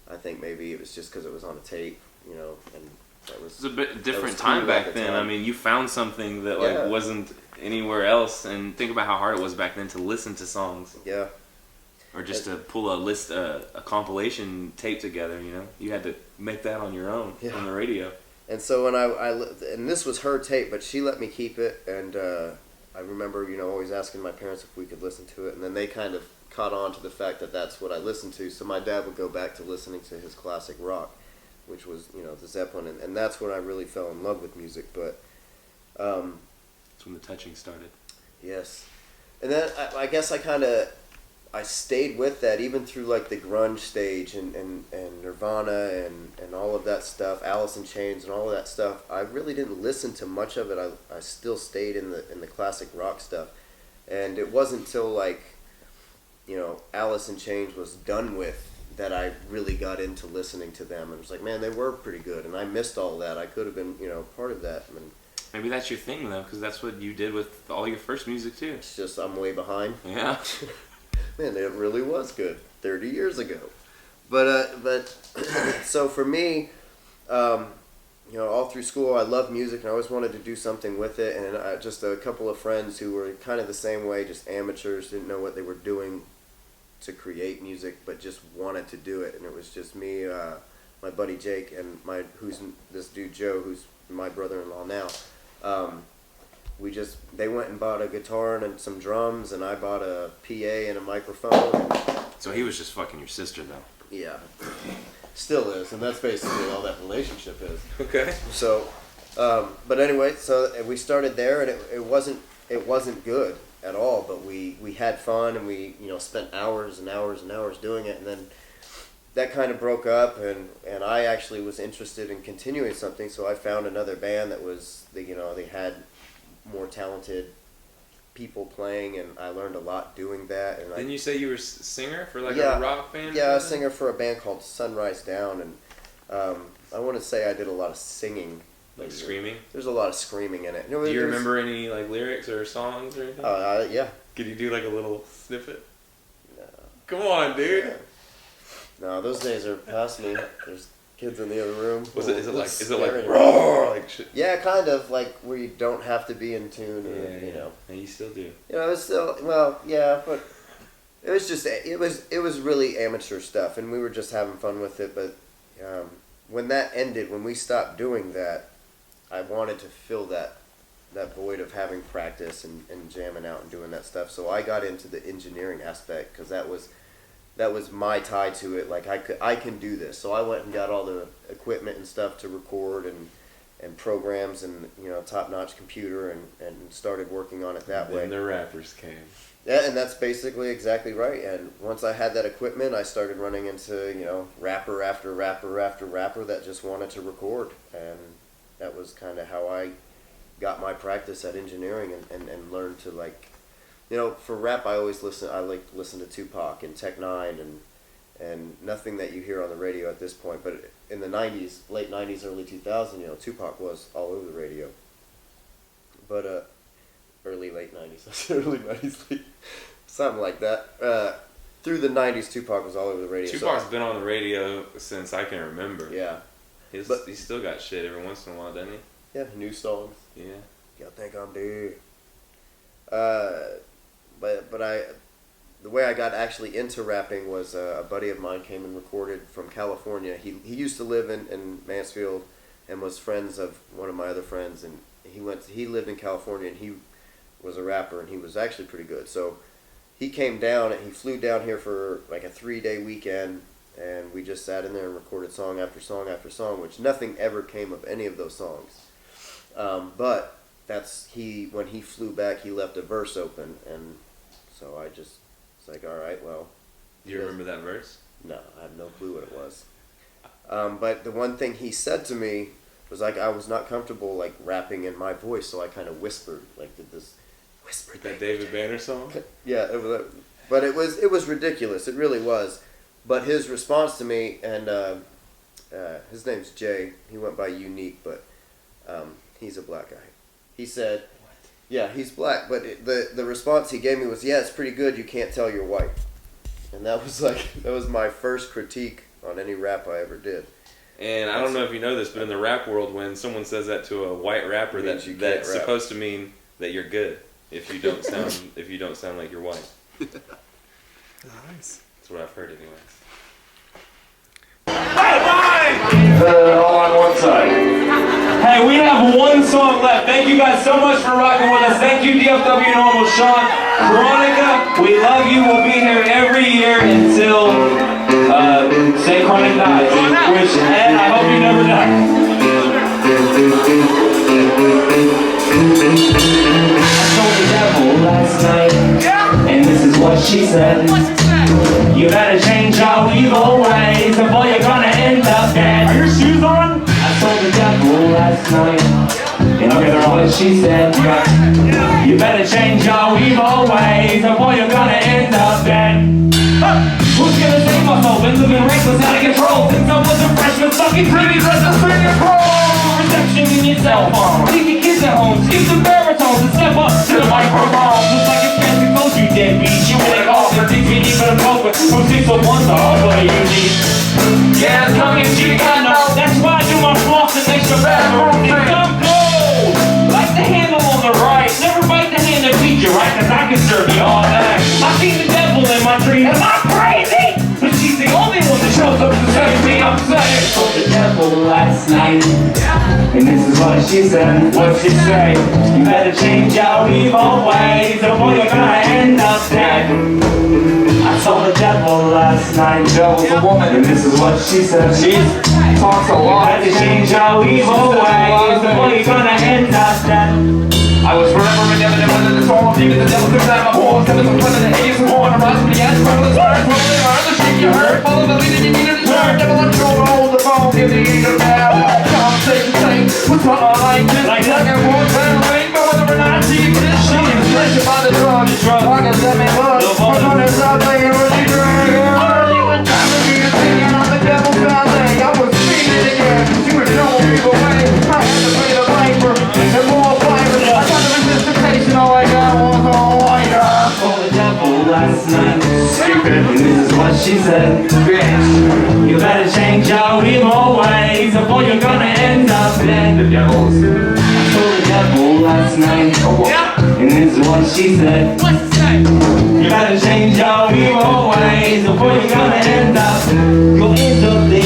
I think maybe it was just because it was on a tape, and that was... It was a bit different time back then. I mean, you found something that like wasn't anywhere else, and think about how hard it was back then to listen to songs. Yeah. Or just to pull a compilation tape together, You had to make that on your own on the radio. And so when and this was her tape, but she let me keep it, and I remember, always asking my parents if we could listen to it, and then they kind of caught on to the fact that that's what I listened to, so my dad would go back to listening to his classic rock, which was, the Zeppelin, and that's when I really fell in love with music, but... That's when the touching started. Yes. And then I guess I stayed with that even through like the grunge stage and Nirvana and all of that stuff, Alice in Chains and all of that stuff. I really didn't listen to much of it. I still stayed in the classic rock stuff. And it wasn't until like, Alice in Chains was done with that I really got into listening to them. And it was like, man, they were pretty good. And I missed all that. I could have been, part of that. And maybe that's your thing though, because that's what you did with all your first music too. It's just I'm way behind. Yeah. Man, it really was good 30 years ago. But so for me, all through school, I loved music and I always wanted to do something with it. And just a couple of friends who were kind of the same way, just amateurs, didn't know what they were doing to create music, but just wanted to do it. And it was just me, my buddy Jake, and who's this dude Joe, who's my brother-in-law now. They went and bought a guitar and some drums, and I bought a PA and a microphone. So he was just fucking your sister, though. Yeah, still is, and that's basically all that relationship is. Okay. So, but anyway, so we started there, and it wasn't good at all. But we had fun, and we spent hours and hours and hours doing it, and then that kind of broke up, and I actually was interested in continuing something, so I found another band that was they had more talented people playing, and I learned a lot doing that. And Didn't you say you were a singer for a rock band? Yeah, I was a singer for a band called Sunrise Down, and I want to say I did a lot of singing. Like screaming? There's a lot of screaming in it. Do you remember any lyrics or songs or anything? Yeah. Could you do a little snippet? No. Come on, dude. Yeah. No, those days are past me. There's kids in the other room. Is it like roar, like shit? Yeah, kind of like where you don't have to be in tune. Yeah. And you still do. It's still but it was just it was really amateur stuff, and we were just having fun with it. But when that ended, when we stopped doing that, I wanted to fill that void of having practice and jamming out and doing that stuff. So I got into the engineering aspect because that was my tie to it. Like I can do this. So I went and got all the equipment and stuff to record and programs and top-notch computer and started working on it that way. And the rappers came. Yeah, and that's basically exactly right. And once I had that equipment, I started running into rapper after rapper after rapper that just wanted to record, and that was kind of how I got my practice at engineering and learned to for rap I listen to Tupac and Tech Nine and nothing that you hear on the radio at this point, but in the 90s, late 90s, early 2000s, Tupac was all over the radio. But late 90s, early 90s, something like that. Through the 90s, Tupac was all over the radio. Tupac's been on the radio since I can remember. Yeah. He's still got shit every once in a while, doesn't he? Yeah, new songs. Yeah. Y'all think I'm dead. The way I got actually into rapping was a buddy of mine came and recorded from California. He used to live in Mansfield and was friends of one of my other friends, and he lived in California, and he was a rapper, and he was actually pretty good. So he came down, and he flew down here for like a 3-day weekend, and we just sat in there and recorded song after song after song, which nothing ever came of any of those songs. But when he flew back, he left a verse open, and so I just was like, all right, well. Do you remember that verse? No, I have no clue what it was. But the one thing he said to me was I was not comfortable rapping in my voice, so I kind of whispered, did this whisper that David Banner song. Yeah, but it was ridiculous. It really was. But his response to me, and his name's Jay. He went by Unique, but he's a black guy. He said, "Yeah, he's black." But the response he gave me was, "Yeah, it's pretty good. You can't tell you're white." And that was my first critique on any rap I ever did. And I don't know if you know this, but in the rap world, when someone says that to a white rapper, that's supposed to mean that you're good if you don't sound like you're white. Nice. That's what I've heard, anyways. All on one side. Hey, we have one song left. Thank you guys so much for rocking with us. Thank you, DFW Normal, Sean, Veronica. We love you. We'll be here every year until Say Chronic dies. Which, and I hope you never die. I told the devil last night, and this is what she said. You better change your evil ways, or boy, you're gonna end up dead. Are your shoes on? I told the devil last night, and this is what she said. You better change your evil ways, or boy, you're gonna end up dead. Who's gonna save my soul? Been living reckless, out of control. Since I was a freshman, fucking pretty dress a finger pro. Protection in your cell phone. Leave your kids at home, skip the baritones and step up to the microphone. Just like a fancy told you, deadbeat. You ain't off the things we need for the moment. From 6 to 1 to all what you need. Yeah, it's tongue in cheek, I know. That's why I do my floss and extra bad. night. And this is what she said, what she say. You better change your evil ways, or you're gonna end up dead. I told the devil last night, devil's a woman, and this is what she said. She talks a lot. You better change your evil ways, or you're gonna end up dead. I was forever and ever under the storm, even the devil could not my balls. There was a flood of the ages, war, and a rise from the ass, from the stars, from the earth, the shit you heard, follow the lead and you needed to turn. Devil on your hold the phone, give the angel down. Conversation same, with something like this, like I won't tell ring, but whether or not she exists, she is pressured by the drug. Pockets let me look, we're gonna stop playing with you, dragon. You and time to be opinion on the devil's ballet. I was feeding again, she was showing me the way. I had to play the viper, and more fire. I tried to resist temptation, all I got was a lighter. I told the devil last night, stupid, and this is what she said, bitch. You better change your evil ways, before you're gonna end up dead. The devil's. I told the devil last night, and this is what she said. What's she say? You better change your evil ways, before you're gonna end up dead. You'll end up dead.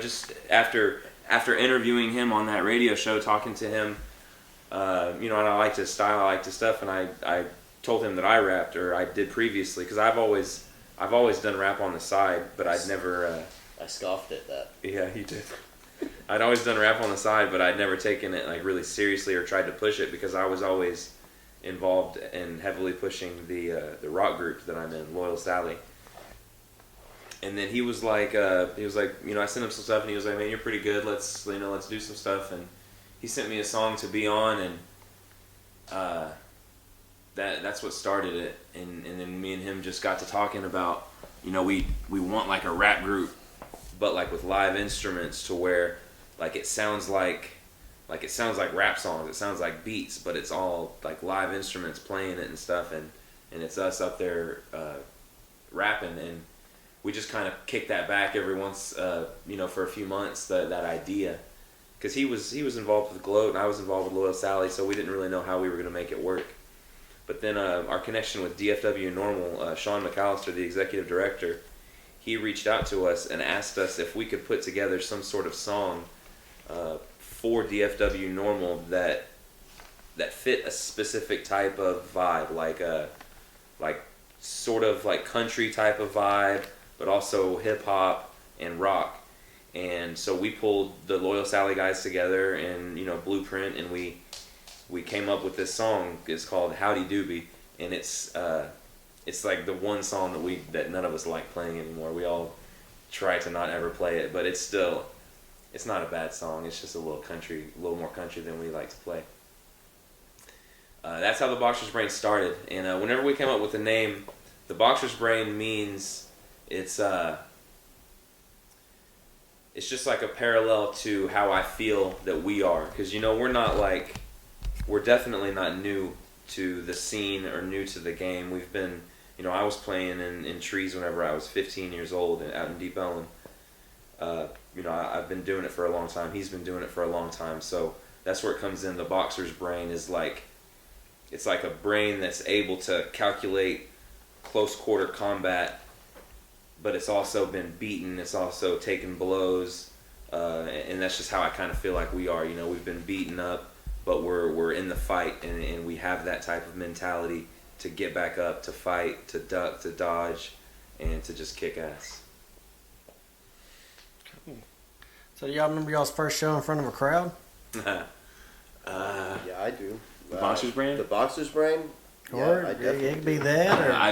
Just after interviewing him on that radio show, talking to him, and I liked his style, I liked his stuff, and I told him that I rapped, or I did previously, because I've always done rap on the side, but I'd never. I scoffed at that. Yeah, you did. I'd always done rap on the side, but I'd never taken it like really seriously or tried to push it, because I was always involved in heavily pushing the rock group that I'm in, Loyal Sally. And then he was like, I sent him some stuff, and he was like, man, you're pretty good. Let's do some stuff. And he sent me a song to be on, and that's what started it. And then me and him just got to talking about, we want like a rap group, but like with live instruments, to where like it sounds like rap songs. It sounds like beats, but it's all like live instruments playing it and stuff, and it's us up there rapping. And we just kind of kicked that back every once, for a few months, that idea, because he was involved with Gloat and I was involved with Loyal Sally, so we didn't really know how we were going to make it work. But then our connection with DFW Normal, Sean McAllister, the executive director, he reached out to us and asked us if we could put together some sort of song for DFW Normal that fit a specific type of vibe, like sort of like country type of vibe, but also hip hop and rock. And so we pulled the Loyal Sally guys together and Blueprint, and we came up with this song. It's called Howdy Doobie, and it's like the one song that none of us like playing anymore. We all try to not ever play it, but it's not a bad song. It's just a little more country than we like to play. That's how the Boxer's Brain started. And whenever we came up with the name, the Boxer's Brain means it's just like a parallel to how I feel that we are, because we're definitely not new to the scene or new to the game. We've been, you know, I was playing in trees whenever I was 15 years old and out in Deep Ellum. You know, I've been doing it for a long time. He's been doing it for a long time. So that's where it comes in. The boxer's brain is like, it's like a brain that's able to calculate close quarter combat, but it's also been beaten. It's also taken blows, and that's just how I kind of feel like we are. You know, we've been beaten up, but we're in the fight, and we have that type of mentality to get back up, to fight, to duck, to dodge, and to just kick ass. So y'all remember y'all's first show in front of a crowd? Yeah, I do. The Boxer's Brain? The Boxer's Brain? Or I definitely it could be that, or I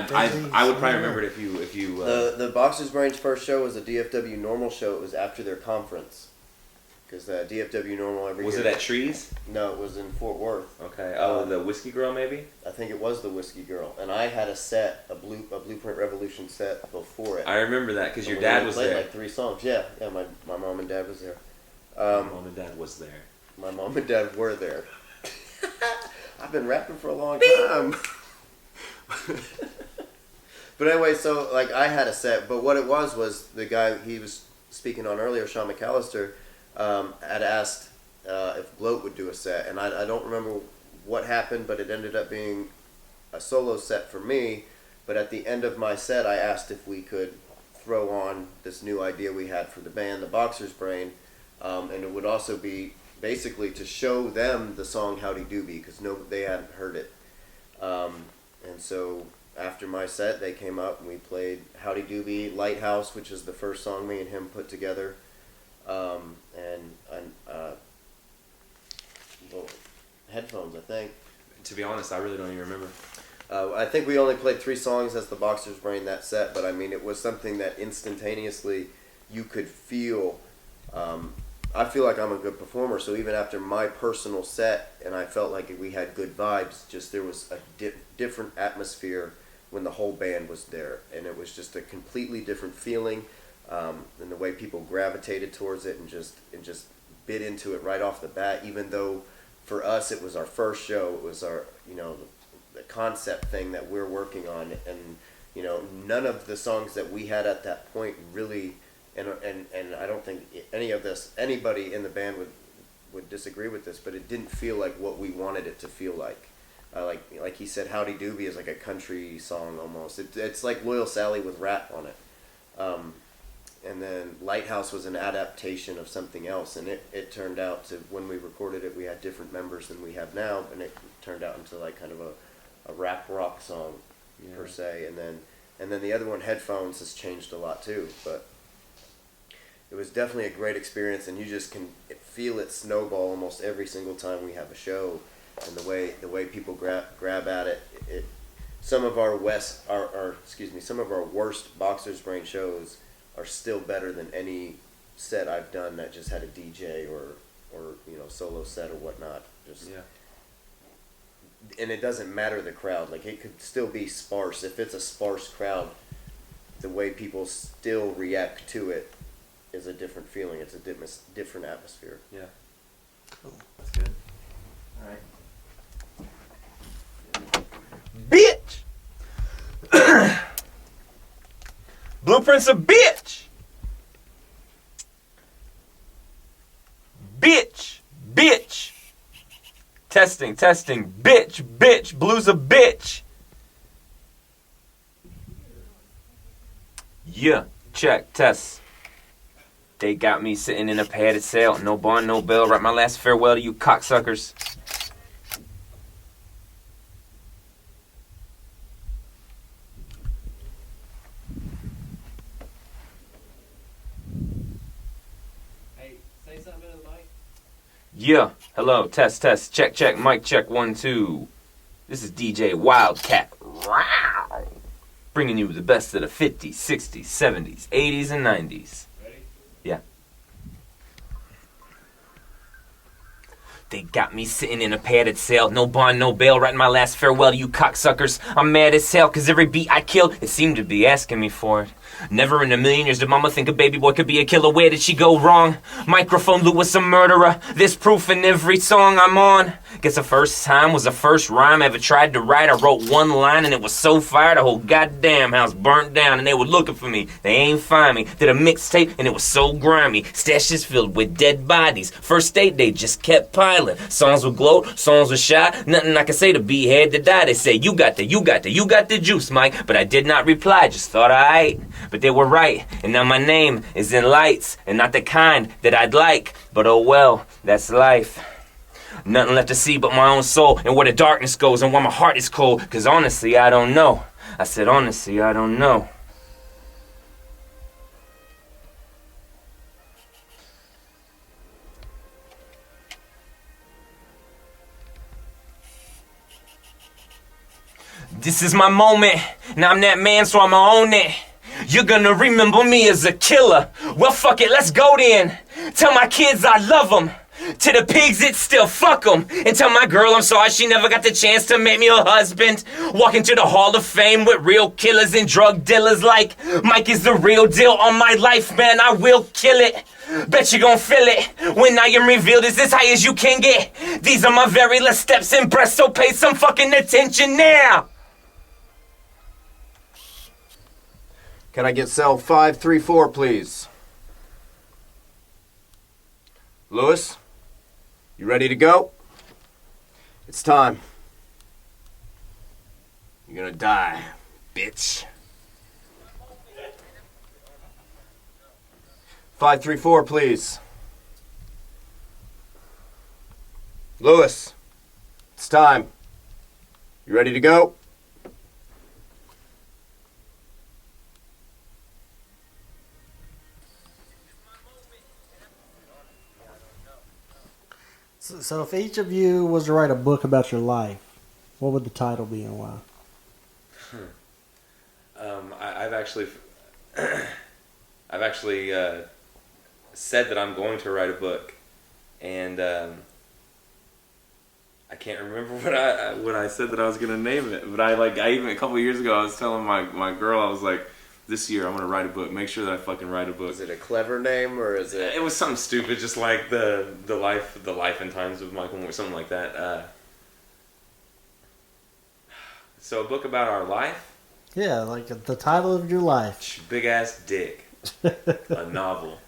would probably remember it if you. The Boxer's Brain's first show was a DFW Normal show. It was after their conference. Because DFW Normal every was year. it at Trees? No, it was in Fort Worth. Okay. Oh, the Whiskey Girl, maybe. I think it was the Whiskey Girl, and I had a set, a Blueprint Revolution set before it. I remember that because your And dad was played there. Like 3 songs. Yeah. My mom and dad was there. Mom and dad was there. My mom and dad were there. I've been rapping for a long time. But anyway, so like I had a set, but what it was the guy he was speaking on earlier, Sean McAllister, had asked if Gloat would do a set, and I don't remember what happened, but it ended up being a solo set for me. But at the end of my set, I asked if we could throw on this new idea we had for the band, the Boxer's Brain, and it would also be basically to show them the song Howdy Doobie, because they hadn't heard it. And so after my set, they came up and we played Howdy Doobie, Lighthouse, which is the first song me and him put together, well, Headphones, I think. To be honest, I really don't even remember. I think we only played 3 songs as the Boxer's Brain that set, but I mean, it was something that instantaneously you could feel. I feel like I'm a good performer, so even after my personal set, and I felt like we had good vibes, just there was a different atmosphere when the whole band was there, and it was just a completely different feeling, and the way people gravitated towards it and just bit into it right off the bat. Even though for us it was our first show, it was our the concept thing that we're working on, and none of the songs that we had at that point really. And I don't think anybody in the band would disagree with this, but it didn't feel like what we wanted it to feel like. Like he said, Howdy Doobie is like a country song almost. It's like Loyal Sally with rap on it. And then Lighthouse was an adaptation of something else, and it turned out to, when we recorded it, we had different members than we have now, and it turned out into like kind of a rap rock song per se. And then the other one, Headphones, has changed a lot too, but. It was definitely a great experience, and you just can feel it snowball almost every single time we have a show, and the way people grab at it. Some of our worst Boxer's Brain shows are still better than any set I've done that just had a DJ or solo set or whatnot. And it doesn't matter the crowd. Like, it could still be sparse. If it's a sparse crowd, the way people still react to it is a different feeling. It's a different atmosphere. Yeah. Cool. That's good. All right. Bitch! Blueprint's a bitch! Bitch! Bitch! Testing. Bitch! Blue's a bitch! Yeah, check, test. They got me sitting in a padded cell. No barn, no bell. Write my last farewell to you cocksuckers. Hey, say something into the mic. Yeah, hello, test, check, mic check, 1, 2. This is DJ Wildcat. Wow. Bringing you the best of the 50s, 60s, 70s, 80s, and 90s. Ready? Yeah. They got me sitting in a padded cell. No bond, no bail. Writing my last farewell to you cocksuckers. I'm mad as hell, cause every beat I kill, it seemed to be asking me for it. Never in a million years did mama think a baby boy could be a killer. Where did she go wrong? Microphone Lewis a murderer. There's proof in every song I'm on. Guess the first time was the first rhyme I ever tried to write. I wrote one line and it was so fire the whole goddamn house burnt down and they were looking for me. They ain't find me. Did a mixtape and it was so grimy. Stashes filled with dead bodies. First date they just kept piling. Songs would gloat, songs would shy. Nothing I could say to be had to die. They say you got the juice, Mike. But I did not reply. Just thought I. But they were right. And now my name is in lights and not the kind that I'd like. But oh well, that's life. Nothing left to see but my own soul and where the darkness goes and why my heart is cold. Cause honestly, I don't know. I said honestly, I don't know. This is my moment. Now I'm that man, so I'ma own it. You're gonna remember me as a killer. Well, fuck it, let's go then. Tell my kids I love them. To the pigs, it's still fuck them. And tell my girl I'm sorry she never got the chance to make me her husband. Walk into the Hall of Fame with real killers and drug dealers like Mike is the real deal on my life, man, I will kill it. Bet you gon' feel it when I am revealed as high as you can get. These are my very last steps in breath, so pay some fucking attention now. Can I get cell 534, please? Lewis, you ready to go? It's time. You're gonna die, bitch. 534, please. Lewis, it's time. You ready to go? So if each of you was to write a book about your life, what would the title be and why? I've actually said that I'm going to write a book, and I can't remember what I said that I was gonna name it. But I even a couple of years ago I was telling my girl, I was like, this year I'm gonna write a book. Make sure that I fucking write a book. Is it a clever name or is it? It was something stupid, just like the life and times of Michael Moore, something like that. So a book about our life. Yeah, like the title of your life. Big ass dick. A novel.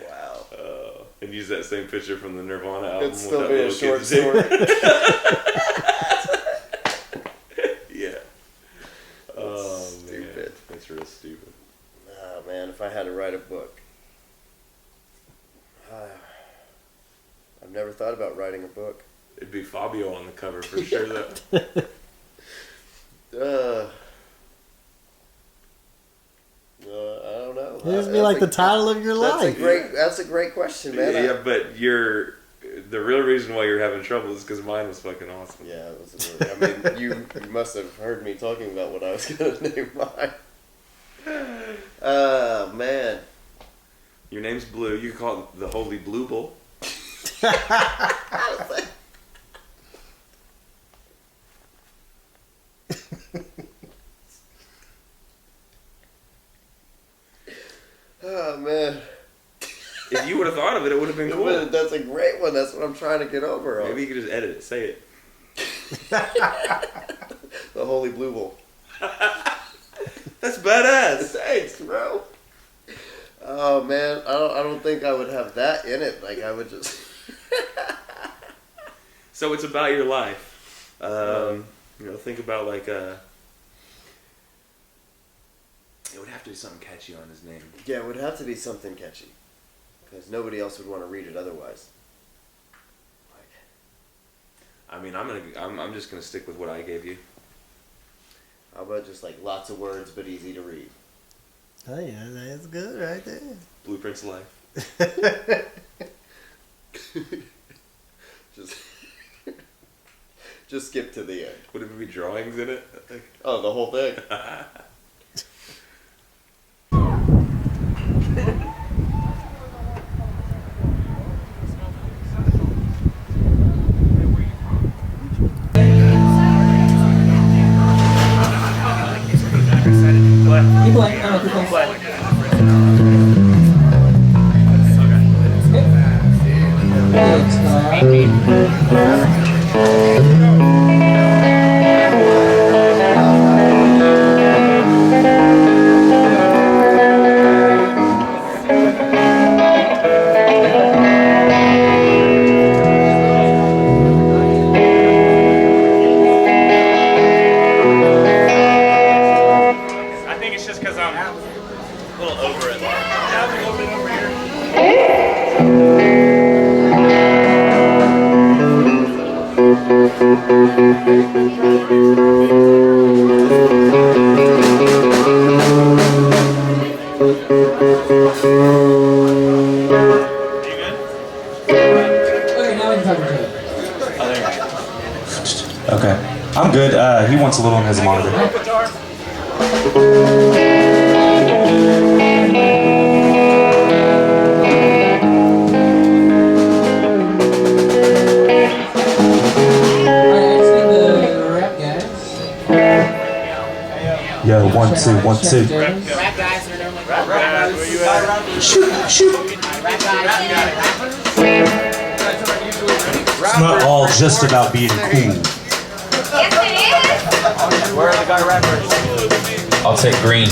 Wow. And use that same picture from the Nirvana album. It'd still be a short story. Yeah. Oh, stupid. Man. That's real stupid. Oh, man, if I had to write a book. I've never thought about writing a book. It'd be Fabio on the cover for sure, though. I don't know. It'd just be like the title of your life. That's a great question, man. Yeah, but the real reason why you're having trouble is because mine was fucking awesome. Yeah, it was really, I mean, you must have heard me talking about what I was going to name mine. Oh, man. Your name's Blue. You can call it the Holy Blue Bowl. Oh, man. If you would have thought of it, it would have been cool. That's a great one. That's what I'm trying to get over on. Maybe you could just edit it. Say it. The Holy Blue Bowl. That's badass. Thanks, bro. Oh, man. I don't think I would have that in it. Like, I would just... So it's about your life. Think about like it would have to be something catchy on his name. Yeah, it would have to be something catchy, because nobody else would want to read it otherwise. I mean, I'm just gonna stick with what I gave you. How about just like lots of words but easy to read? Oh yeah, that's good right there. Blueprints of Life. Just skip to the end. Would it be drawings in it? Oh, the whole thing. Okay. I'm good. He wants a little on his monitor. Yo, 1, 2, 1, 2. Shoot, shoot. It's not all just about being cool. Where are the guy rappers? I'll take green.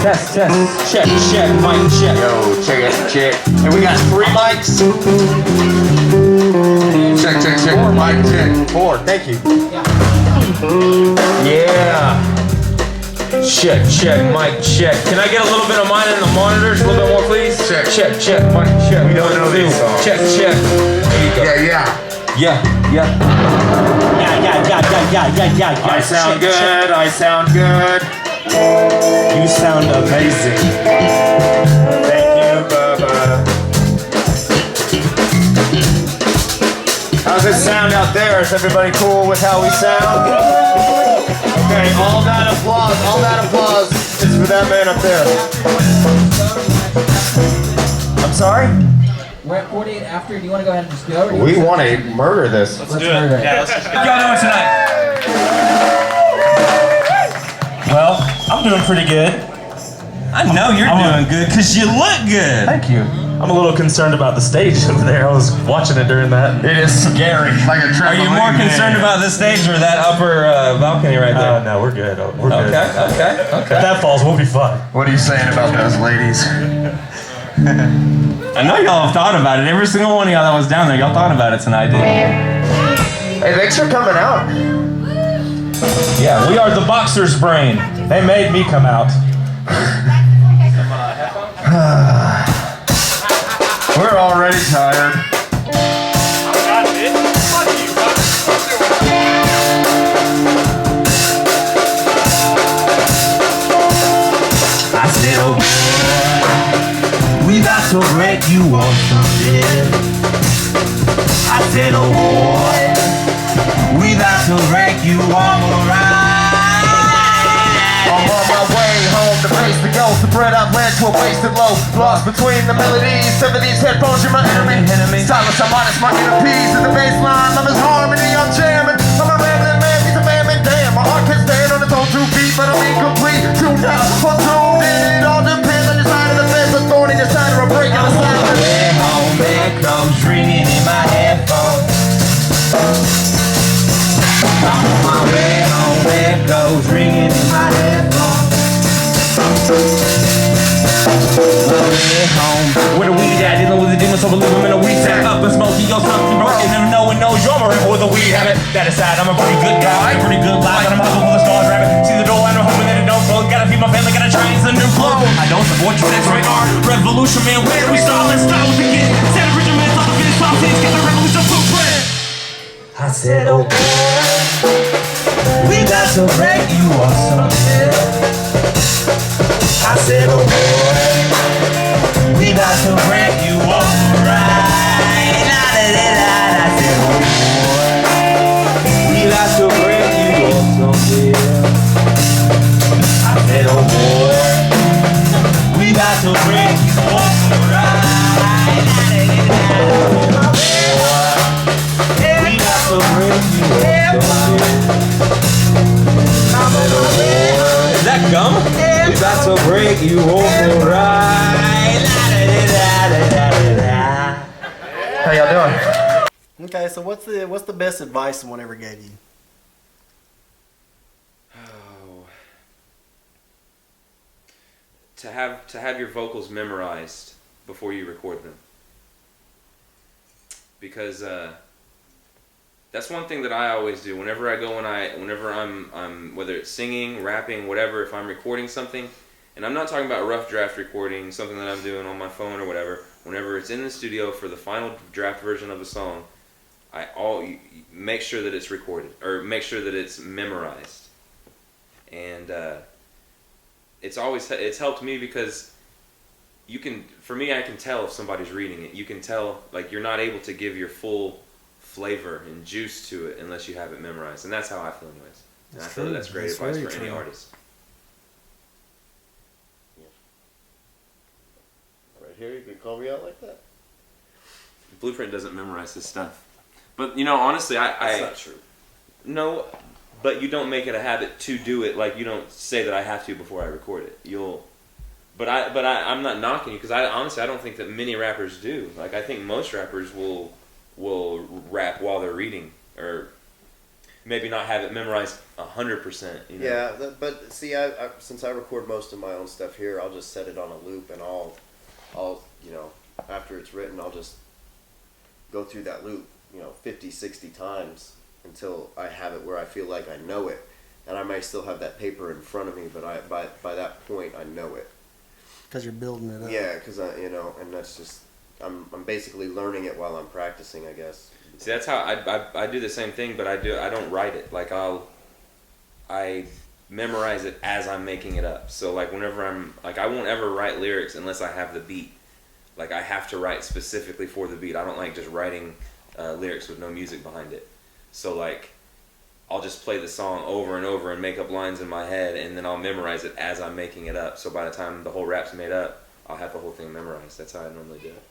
Test, check, mic check. Yo, check. And we got 3 mics. Check. 4 mic check. 4, thank you. Yeah. Check, mic check. Can I get a little bit of mine in the monitors? A little bit more, please? Check, mic check. We don't know these songs. Check. There you go. Yeah. Yeah. I sound good. You sound amazing. Thank you, Bubba. How's it sound out there? Is everybody cool with how we sound? Okay, all that applause is for that man up there. I'm sorry? We're at 48 after. Do you want to go ahead and just go? We want to murder this. Let's do it. Yeah, let's just What y'all doing tonight? Well, I'm doing pretty good. I know you're doing good because you look good. Thank you. I'm a little concerned about the stage over there. I was watching it during that. It is scary. Like a Are you more concerned about this stage or that upper balcony right there? No, we're good. We're good. Okay. If that falls, we'll be fine. What are you saying about those ladies? I know y'all have thought about it. Every single one of y'all that was down there, y'all thought about it tonight, didn't you? Hey, thanks for coming out. Yeah, we are the boxer's brain. They made me come out. We're already tired. I said, oh boy, we about to wreck you on something. I said, oh boy, we about to wreck you on the ride. I'm on my way home to face the ghost. The bread I've led to a wasted loaf. Lost between the melodies. 70s headphones, you're my enemy. Silence, I'm honest, my inner peace. In the bass line, I'm his harmony, I'm jamming. I'm a rambling man, he's a man, damn. My heart can stand on its own 2 feet, but I'm incomplete. Tuned out, I'm tuned in. It all depends on your side of the fence. A thorn in your side or a break in the side of the Way home, it comes ringing in my headphones. I'm on my way home, it goes ringing in my headphones. Home. Where the weed at? Dealing with the demons, so we live in a weed sack. Up and smoky, yo, something broken. And no one knows you're a rebel with a weed habit. That aside, I'm a pretty good guy, a pretty good life. And I'm hustling for the stars, rabbit. See the door, and I'm hoping that it don't float. Gotta feed my family, gotta try and new flow. I don't support your sex radar. Revolution, man, where do we start? Let's start with the kid. Set a Richard, man, stop the finish, top things, get the revolution blueprint. I said, oh boy, we got to wreck you on something. I said, oh boy, we got to wreck you on the ride. I said, oh boy, we got to wreck you on something. I said, oh boy, we got to wreck you on the ride. We got to wreck you on something. Is that gum? We about to break you over right. How y'all doing? Okay, so what's the best advice someone ever gave you? Oh. To have your vocals memorized before you record them. Because That's one thing that I always do. Whenever I go whenever I'm whether it's singing, rapping, whatever, if I'm recording something, and I'm not talking about rough draft recording, something that I'm doing on my phone or whatever. Whenever it's in the studio for the final draft version of a song, make sure that it's recorded or make sure that it's memorized. And it's helped me because for me, I can tell if somebody's reading it. You can tell, like, you're not able to give your full flavor and juice to it unless you have it memorized, and that's how I feel anyways. And I feel that's great advice for any artist. Right here, you can call me out like that. Blueprint doesn't memorize his stuff, but honestly, That's not true. No, but you don't make it a habit to do it. Like, you don't say that I have to before I record it. But I'm not knocking you because honestly I don't think that many rappers do. Like, I think most rappers will rap while they're reading, or maybe not have it memorized 100%. Yeah, but see, I since I record most of my own stuff here, I'll just set it on a loop, and I'll after it's written, I'll just go through that loop 50, 60 times until I have it where I feel like I know it, and I might still have that paper in front of me, but by that point I know it. Because you're building it up. Yeah, because and that's just I'm basically learning it while I'm practicing, I guess. See, that's how I do the same thing, but I don't write it. Like, I memorize it as I'm making it up. So, like, whenever I won't ever write lyrics unless I have the beat. Like, I have to write specifically for the beat. I don't like just writing lyrics with no music behind it. So, like, I'll just play the song over and over and make up lines in my head, and then I'll memorize it as I'm making it up. So by the time the whole rap's made up, I'll have the whole thing memorized. That's how I normally do it.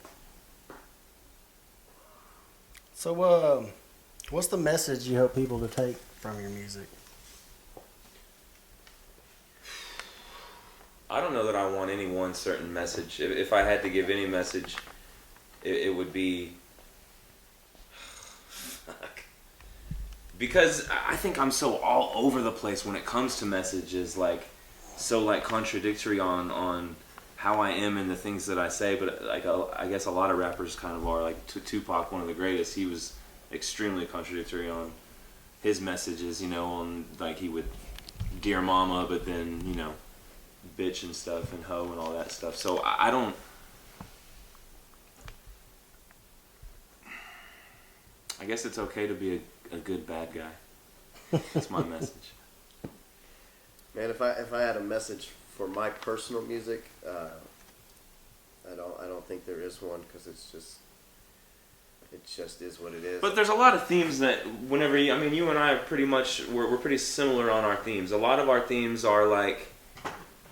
So, what's the message you hope people to take from your music? I don't know that I want any one certain message. If I had to give any message, it would be... Fuck. Because I think I'm so all over the place when it comes to messages, like, so, like, contradictory on how I am and the things that I say, but, like, I guess a lot of rappers kind of are. Like, Tupac, one of the greatest, he was extremely contradictory on his messages, on, like, he would dear mama, but then, bitch and stuff and hoe and all that stuff. So I don't... I guess it's okay to be a good bad guy. That's my message. Man, if I had a message for my personal music, I don't think there is one, because it just is what it is. But there's a lot of themes that whenever you and I are pretty much we're pretty similar on our themes. A lot of our themes are like,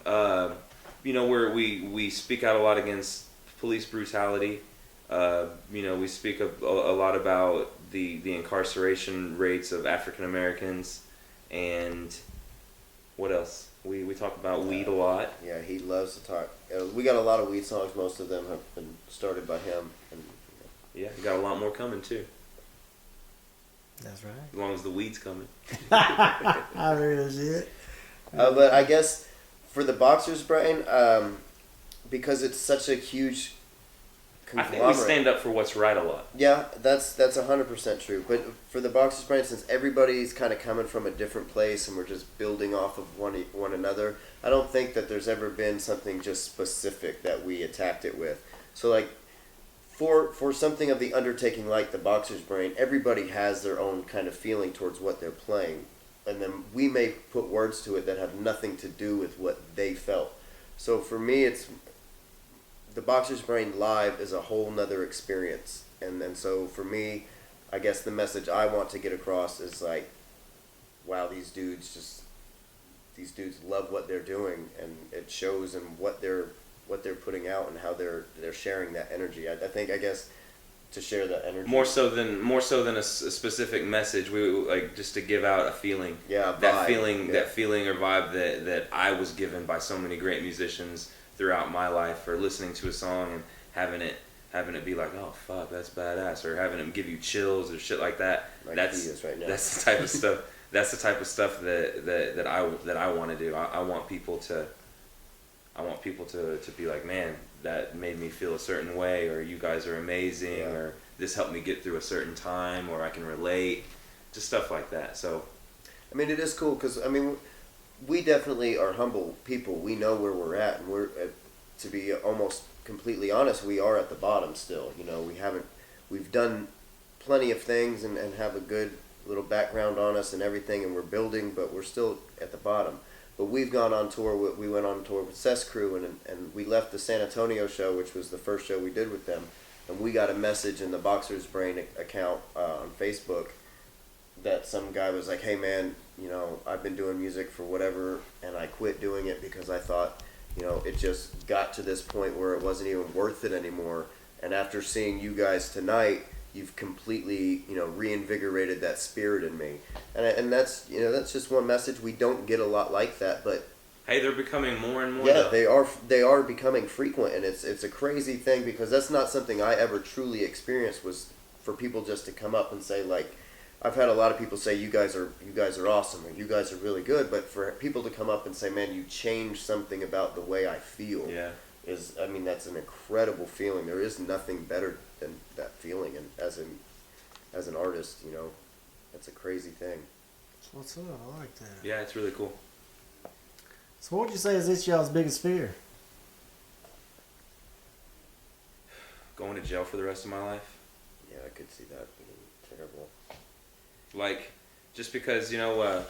where we speak out a lot against police brutality. We speak a lot about the incarceration rates of African Americans, and what else? We talk about weed a lot. Yeah, he loves to talk. We got a lot of weed songs. Most of them have been started by him. And, yeah, he got a lot more coming too. That's right. As long as the weed's coming. I really see it. But I guess for the Boxer's Brain, because it's such a huge conglomerate. I think we stand up for what's right a lot. Yeah, that's 100% true. But for the Boxer's Brain, since everybody's kind of coming from a different place and we're just building off of one another, I don't think that there's ever been something just specific that we attacked it with. So, like, for something of the undertaking like the Boxer's Brain, everybody has their own kind of feeling towards what they're playing. And then we may put words to it that have nothing to do with what they felt. So for me, it's the Boxer's Brain live is a whole nother experience. And so for me, I guess the message I want to get across is like, wow, these dudes love what they're doing, and it shows in what they're putting out and how they're sharing that energy. I guess to share that energy more so than a specific message, we like just to give out a feeling. Yeah, that feeling or vibe that I was given by so many great musicians throughout my life, or listening to a song and having it be like, oh fuck, that's badass, or having it give you chills or shit like that. Like that's right now. That's the type of stuff. That's the type of stuff that I want to do. I want people to be like, man, that made me feel a certain way, or you guys are amazing, or this helped me get through a certain time, or I can relate. just stuff like that. So, I mean, it is cool because, I mean, we definitely are humble people. We know where we're at, and we're, to be almost completely honest, we are at the bottom still. You know, we've done plenty of things and have a good little background on us and everything, and we're building, but we're still at the bottom. But we've gone on tour. We went on tour with Cess Crew, and we left the San Antonio show, which was the first show we did with them, and we got a message in the Boxer's Brain account on Facebook that some guy was like, hey man, you know, I've been doing music for whatever, and I quit doing it because I thought, you know, it just got to this point where it wasn't even worth it anymore. And after seeing you guys tonight, you've completely, you know, reinvigorated that spirit in me. And that's, you know, that's just one message. We don't get a lot like that, but hey, they're becoming more and more. yeah, though. they are becoming frequent, and it's a crazy thing because that's not something I ever truly experienced, was for people just to come up and say, like, I've had a lot of people say you guys are awesome or you guys are really good, but for people to come up and say, man, you changed something about the way I feel, I mean, that's an incredible feeling. There is nothing better than that feeling, and as an artist, you know, that's a crazy thing. What's up? I like that. Yeah, it's really cool. So what would you say is this y'all's biggest fear? Going to jail for the rest of my life. Yeah, I could see that being terrible. Like, just because, you know,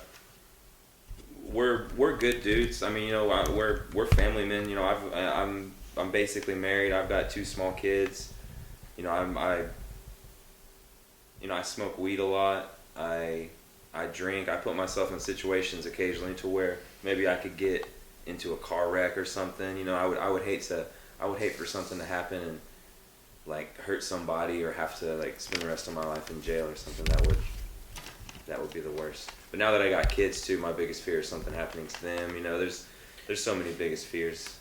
we're good dudes. I mean, you know, we're family men. You know, I'm basically married. I've got 2 small kids. You know, I smoke weed a lot. I drink. I put myself in situations occasionally to where maybe I could get into a car wreck or something. You know, I would hate for something to happen and like hurt somebody or have to like spend the rest of my life in jail or something. That would be the worst. But now that I got kids too, my biggest fear is something happening to them. You know, there's so many biggest fears.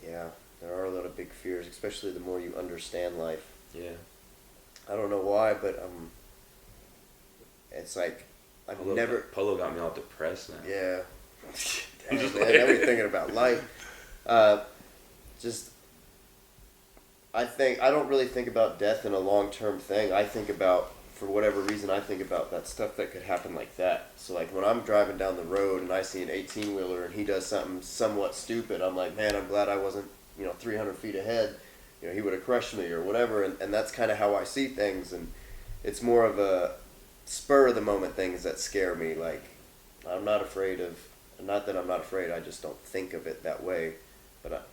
Yeah, there are a lot of big fears, especially the more you understand life. Yeah. I don't know why, but it's like Polow got me all depressed now. Yeah. Damn, man, now we're thinking about life. I don't really think about death in a long-term thing. I think about, for whatever reason, I think about that stuff that could happen like that. So like when I'm driving down the road and I see an 18-wheeler and he does something somewhat stupid, I'm like, man, I'm glad I wasn't, 300 feet ahead. He would have crushed me or whatever. And that's kind of how I see things. And it's more of a spur of the moment things that scare me. Like, I'm not afraid of, not that I'm not afraid, I just don't think of it that way. But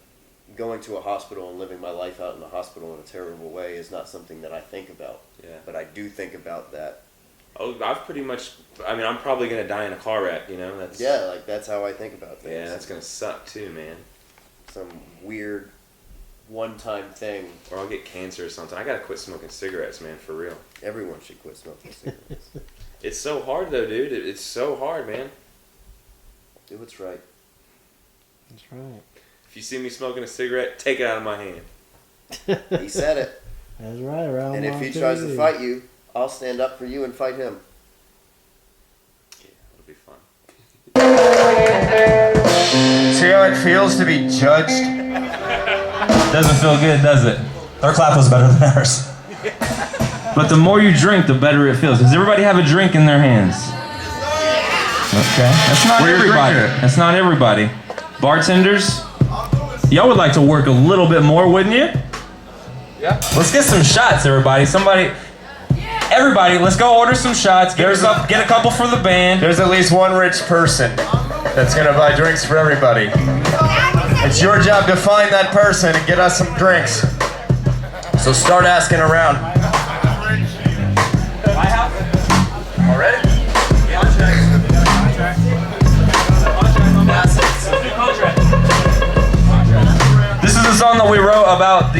going to a hospital and living my life out in a hospital in a terrible way is not something that I think about. Yeah. But I do think about that. Oh, I'm probably going to die in a car wreck, That's, yeah, like that's how I think about things. Yeah, that's going to suck too, man. Some weird one-time thing. Or I'll get cancer or something. I got to quit smoking cigarettes, man, for real. Everyone should quit smoking cigarettes. It's so hard though, dude. It's so hard, man. Do what's right. That's right. If you see me smoking a cigarette, take it out of my hand. He said it. That's right, around. And if he tries to fight you, I'll stand up for you and fight him. Yeah, it'll be fun. See how it feels to be judged? Doesn't feel good, does it? Our clap was better than ours. But the more you drink, the better it feels. Does everybody have a drink in their hands? Okay. That's not everybody. That's not everybody. Bartenders, y'all would like to work a little bit more, wouldn't you? Yeah. Let's get some shots, everybody. Everybody, let's go order some shots. Get a couple for the band. There's at least one rich person that's gonna buy drinks for everybody. It's your job to find that person and get us some drinks. So start asking around. Already? This is a song that we wrote about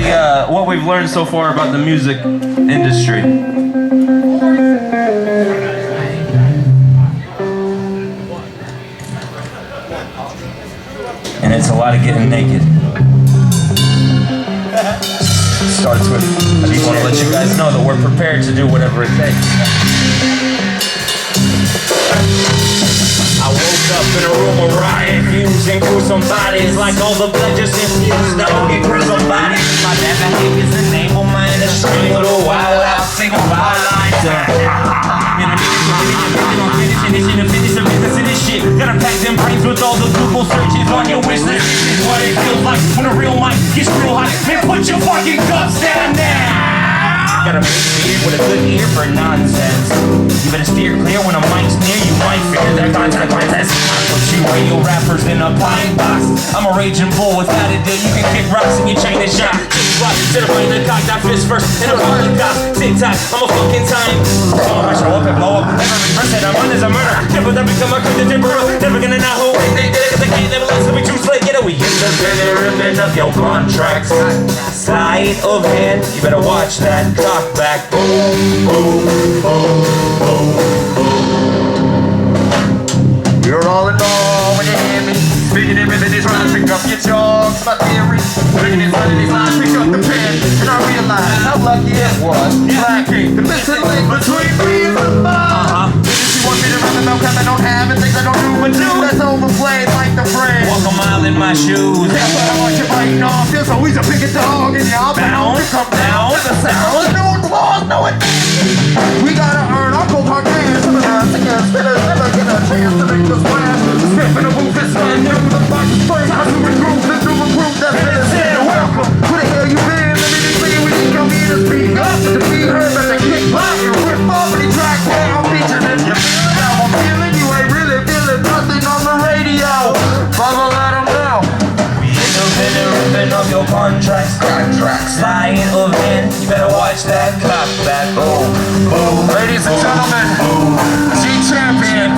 what we've learned so far about the music industry. And it's a lot of getting naked. Starts with, I just want to let you guys know that we're prepared to do whatever it takes. I woke up in a room of riot fumes and gruesome bodies, like all the blood just infused on the gruesome bodies. My bad behaviors enable my inner string with a wild out single wild line. Man, put your fucking cups down now. Got a big beard with a good ear for nonsense. You better steer clear when a mic's near you. Might fear the consequences. Put you radio rappers in a pine box. I'm a raging bull without a deal. You can kick rocks and your chain is shot. Kick rocks instead of playing the cock. Not fist first and a call the cops. Tick tock, I'm a fucking time. So I show up and blow up. Every verse that I'm on is a murder. Never that become a cryptic temporal. Never gonna know who they did it. Cause I can't never let somebody too slick. Get away. Get the better ripping up your contracts. Slide of hand. You better watch that cock back. Boom, boom, boom, boom, boom. You're all in all when you hear me speaking in these rhymes, pick up your jokes, my theory. Looking in front of these lines, pick up the pen, and I realize how lucky it was. Lacking the missing link between me and the bar. You want me to rap about crap I don't have and things I don't do, but do that's overplayed like the phrase. Walk a mile in my shoes. That's why I want you biting off. Feels so easy to pick a dog and y'all bound to come down with the sound. No applause, no it. We gotta earn our cold hard dance. Some of the singers, spinners never get a chance to make this blast. Step in the booth and stand there with the fight. First time to recruit, then to recruit. That's been a sin. Welcome. Where the hell you been? Let me be clear, we didn't come here to speak up. To be heard, but to kick back and rip off any track down. Featured in your how I'm feeling. You ain't really feeling nothing on the radio. Bubba, let them know. We independent ripping up your contracts. Slide of hand. You better watch that clock back. Boom, boom. Ladies and gentlemen, G-Champion.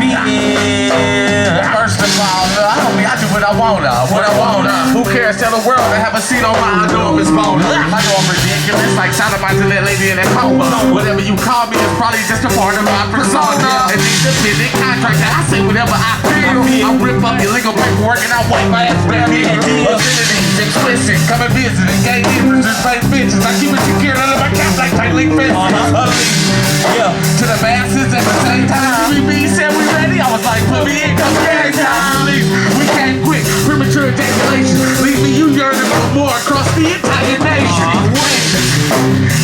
First of all, I do what I wanna. Who cares? Tell the world to have a seat on my enormous boner. I know I'm ridiculous, like shout out to that lady in that coma. Whatever you call me is probably just a part of my persona. And these independent contracts, I say whatever I feel. I rip up your legal paperwork and I wipe my ass back in. Obscenities, explicit, come and visit and gay neighbors and fake bitches. I keep it secure under my cap like tight link fences. Yeah, to the masses at the same time. We said we ready, I was like, put me in, come game time. We can't quit, premature ejaculation. Leave me you yearning for more across the entire nation.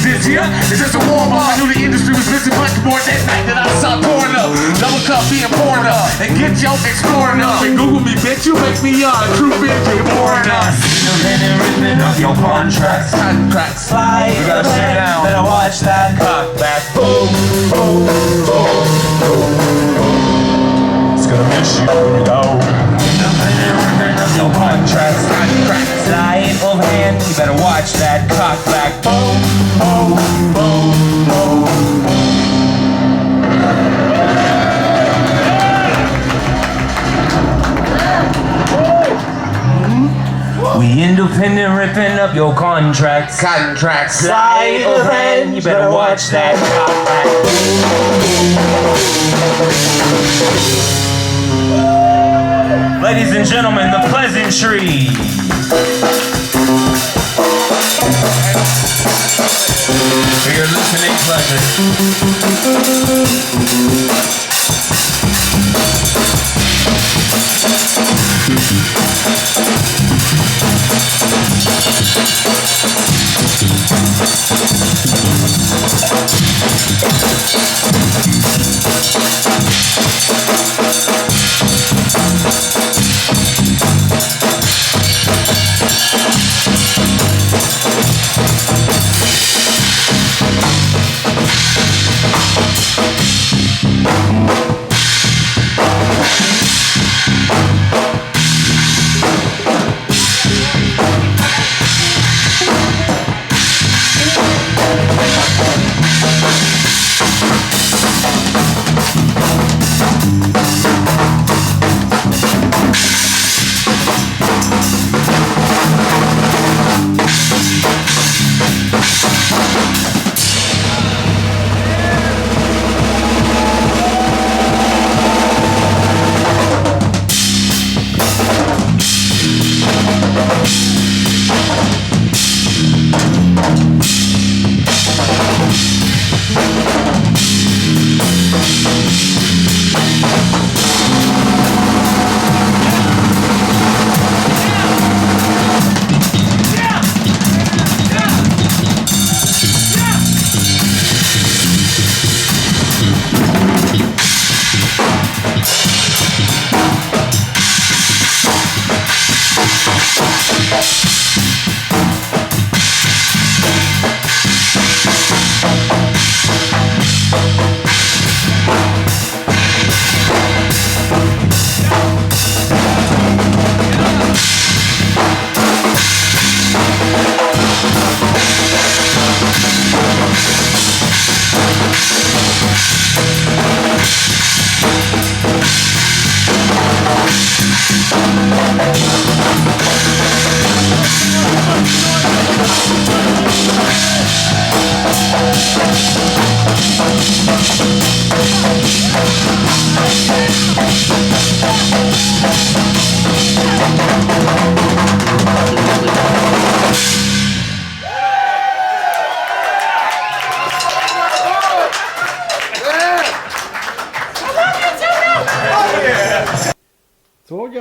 This year is just a warm up. I knew the industry was missing much more that night that I saw pouring up. Double cup being poured up. And get your exploring up. And Google me, bitch, you make me a true bitch. Pouring up. Independent ripping up your contracts. Slide. You gotta sit down. Better watch that cock back. Boom, boom, boom, boom. It's gonna miss you when you go. Independent ripping up your contracts. Slide of hand. You better watch that cock back. Boom, boom, boom, boom, boom. We independent ripping up your contracts. Slide of hand, you better watch that cock back. Ladies and gentlemen, the pleasantry. For your listening pleasure.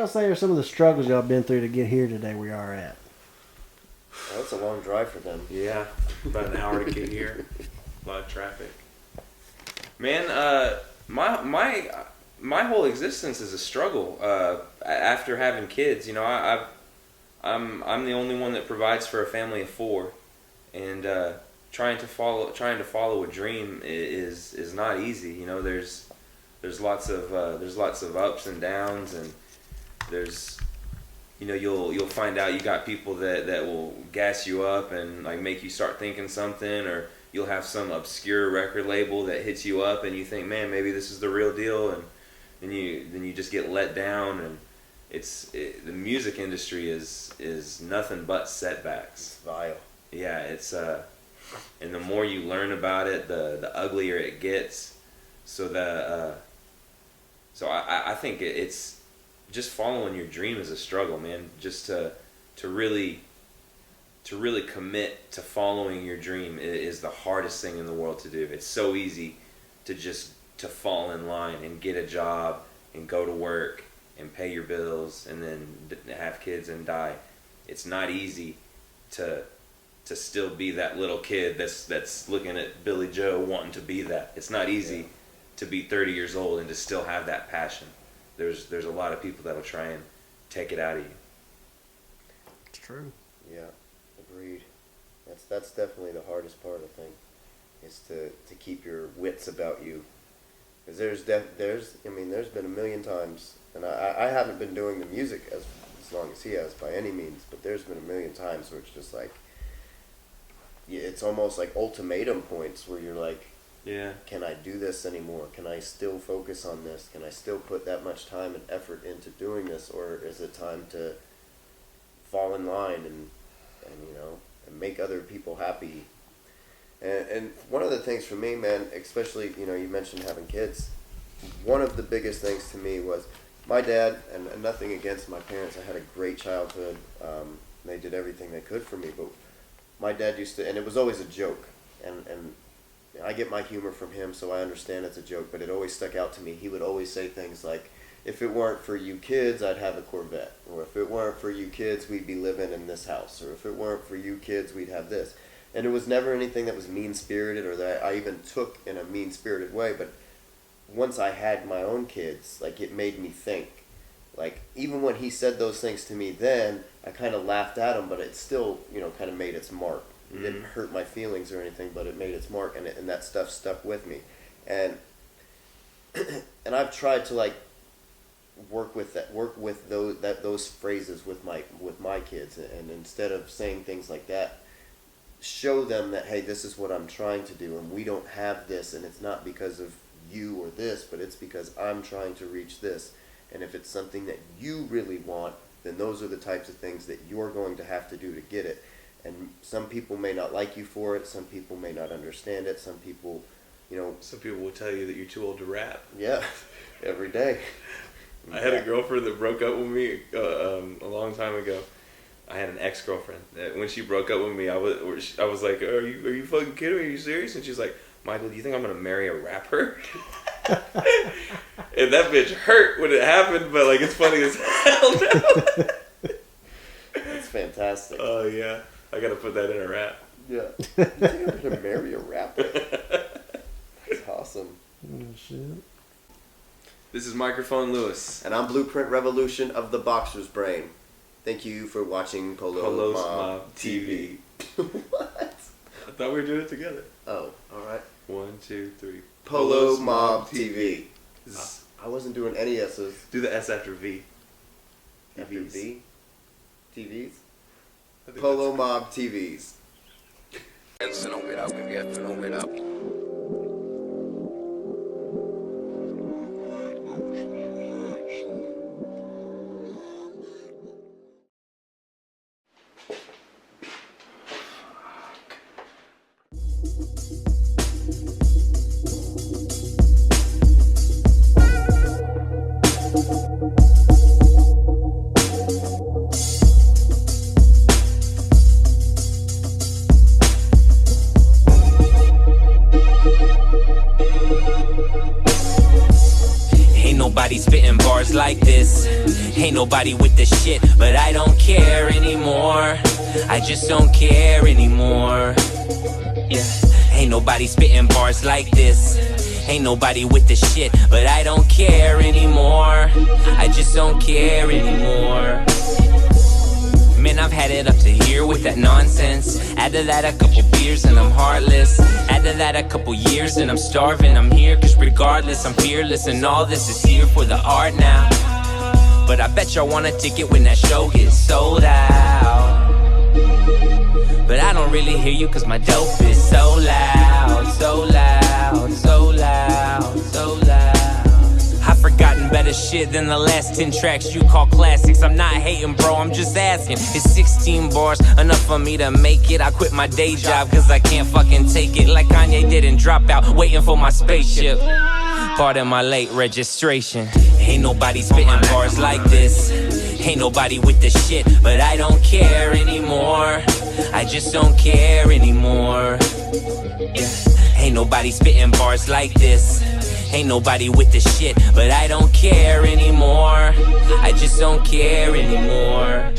y'all say are some of the struggles y'all been through to get here today where y'all are at? Well, it's a long drive for them. Yeah, about an hour to get here. A lot of traffic. Man, my whole existence is a struggle. After having kids, you know, I'm the only one that provides for a family of 4, and trying to follow a dream is not easy. You know, there's lots of ups and downs, and there's, you know, you'll find out you got people that will gas you up and like make you start thinking something, or you'll have some obscure record label that hits you up and you think, man, maybe this is the real deal, and then you just get let down. And the music industry is nothing but setbacks. It's vile. Yeah, it's and the more you learn about it, the uglier it gets. So I think it's just following your dream is a struggle, man. Just to really commit to following your dream is the hardest thing in the world to do. It's so easy to fall in line and get a job and go to work and pay your bills and then have kids and die. It's not easy to still be that little kid that's looking at Billy Joe wanting to be that. It's not easy to be 30 years old and to still have that passion. There's a lot of people that'll try and take it out of you. It's true. Yeah, agreed. That's definitely the hardest part, I think, is to keep your wits about you. Because there's been a million times, and I haven't been doing the music as long as he has by any means, but there's been a million times where it's just like, it's almost like ultimatum points where you're like, yeah, can I do this anymore? Can I still focus on this? Can I still put that much time and effort into doing this, or is it time to fall in line and you know, and make other people happy? And one of the things for me, man, especially, you know, you mentioned having kids. One of the biggest things to me was my dad, and nothing against my parents. I had a great childhood. They did everything they could for me, but my dad used to, and it was always a joke, and I get my humor from him, so I understand it's a joke, but it always stuck out to me. He would always say things like, if it weren't for you kids, I'd have a Corvette, or if it weren't for you kids, we'd be living in this house, or if it weren't for you kids, we'd have this. And it was never anything that was mean-spirited or that I even took in a mean-spirited way, but once I had my own kids, like, it made me think. Like, even when he said those things to me then, I kind of laughed at him, but it still, you know, kind of made its mark. It didn't hurt my feelings or anything, but it made its mark, and that stuff stuck with me. And I've tried to, like, work with those phrases with my kids, and instead of saying things like that, show them that, hey, this is what I'm trying to do, and we don't have this, and it's not because of you or this, but it's because I'm trying to reach this. And if it's something that you really want, then those are the types of things that you're going to have to do to get it. And some people may not like you for it, some people may not understand it, some people, you know... Some people will tell you that you're too old to rap. Yeah, every day. I had a girlfriend that broke up with me a long time ago. I had an ex-girlfriend. When she broke up with me, I was like, are you fucking kidding me? Are you serious? And she's like, Michael, do you think I'm going to marry a rapper? And that bitch hurt when it happened, but like, it's funny as hell now. That's fantastic. Oh, yeah. I got to put that in a rap. Yeah. You think I'm going to marry a rapper? That's awesome. Oh, shit. This is Microphone Lewis. And I'm Blueprint Revolution of the Boxer's Brain. Thank you for watching Polow's Mob TV. What? I thought we were doing it together. Oh, alright. 1, 2, 3. Polow Mob TV. I wasn't doing any S's. Do the S after V. After V? TVs? Polow Mob TVs. Ain't nobody spitting bars like this. Ain't nobody with the shit, but I don't care anymore. I just don't care anymore. Yeah. Ain't nobody spitting bars like this. Ain't nobody with the shit, but I don't care anymore. I just don't care anymore. Man, I've had it up to here with that nonsense. Add to that a couple beers and I'm heartless. Add to that a couple years and I'm starving. I'm here cause regardless I'm fearless, and all this is here for the art now. But I bet y'all want a ticket when that show gets sold out. But I don't really hear you cause my dope is so loud, so loud, so loud, so loud. I've forgotten better shit than the last 10 tracks you call classics. I'm not hating, bro, I'm just asking. Is 16 bars enough for me to make it? I quit my day job cause I can't fucking take it. Like Kanye did and drop out, waiting for my spaceship. Pardon my late registration. Ain't nobody spitting bars like this. Ain't nobody with the shit, but I don't care anymore. I just don't care anymore. Yeah. Ain't nobody spitting bars like this. Ain't nobody with the shit, but I don't care anymore. I just don't care anymore.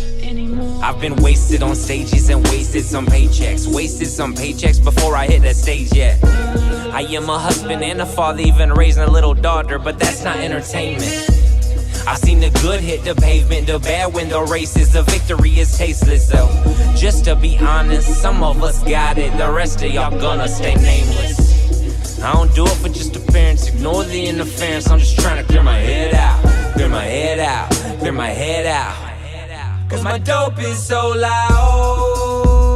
I've been wasted on stages and wasted some paychecks. Wasted some paychecks before I hit that stage yet. I am a husband and a father, even raising a little daughter, but that's not entertainment. I've seen the good hit the pavement, the bad win the races, the victory is tasteless though. Just to be honest, some of us got it, the rest of y'all gonna stay nameless. I don't do it for just appearance, ignore the interference, I'm just trying to clear my head out, clear my head out, clear my head out. Cause my dope is so loud.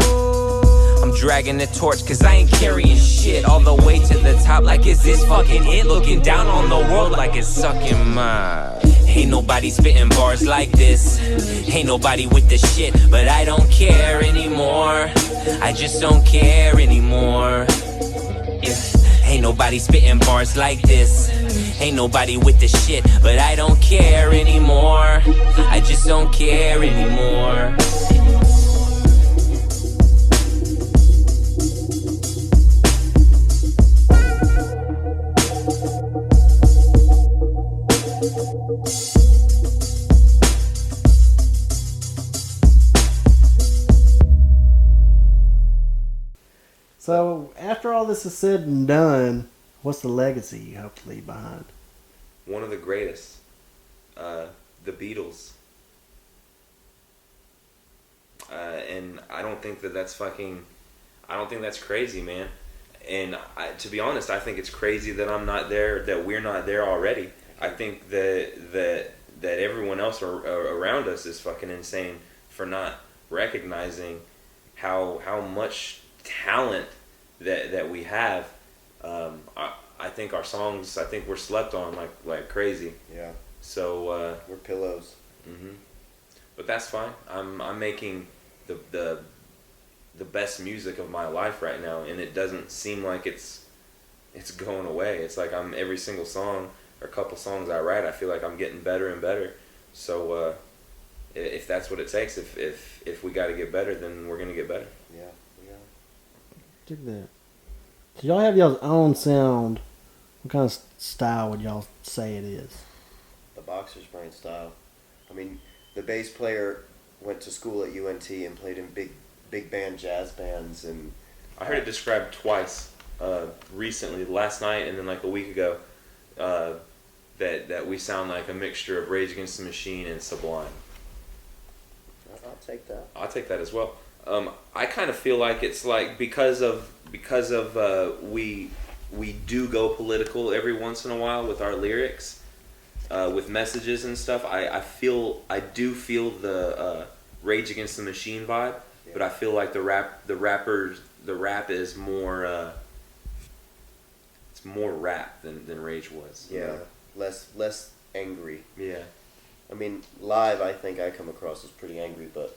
I'm dragging the torch cause I ain't carrying shit all the way to the top. Like is this fucking it? Looking down on the world like it's sucking my... Ain't nobody spitting bars like this. Ain't nobody with the shit, but I don't care anymore. I just don't care anymore. Yeah. Ain't nobody spitting bars like this. Ain't nobody with the shit, but I don't care anymore. I just don't care anymore. So, after all this is said and done, what's the legacy you hope to leave behind? One of the greatest. The Beatles. And I don't think that's crazy, man. And to be honest, I think it's crazy that I'm not there, that we're not there already. I think that everyone else around us is fucking insane for not recognizing how much talent that we have. I think our songs, I think we're slept on like crazy. Yeah. So we're pillows. Mm-hmm. But that's fine. I'm making the best music of my life right now, and it doesn't seem like it's going away. It's like every single song or couple songs I write, I feel like I'm getting better and better. So if that's what it takes, if we got to get better, then we're gonna get better. Yeah. Dig that. So y'all have y'all's own sound. What kind of style would y'all say it is? The Boxer's Brain style. I mean, the bass player went to school at UNT and played in big band jazz bands, and I heard it described twice recently, last night and then like a week ago, that we sound like a mixture of Rage Against the Machine and Sublime. I'll take that. I'll take that as well. I kind of feel like it's like because of we do go political every once in a while with our lyrics, with messages and stuff. I do feel the Rage Against the Machine vibe, yeah. But I feel like the rap is more it's more rap than Rage was. Yeah, less angry. Yeah. I mean, live I think I come across as pretty angry, but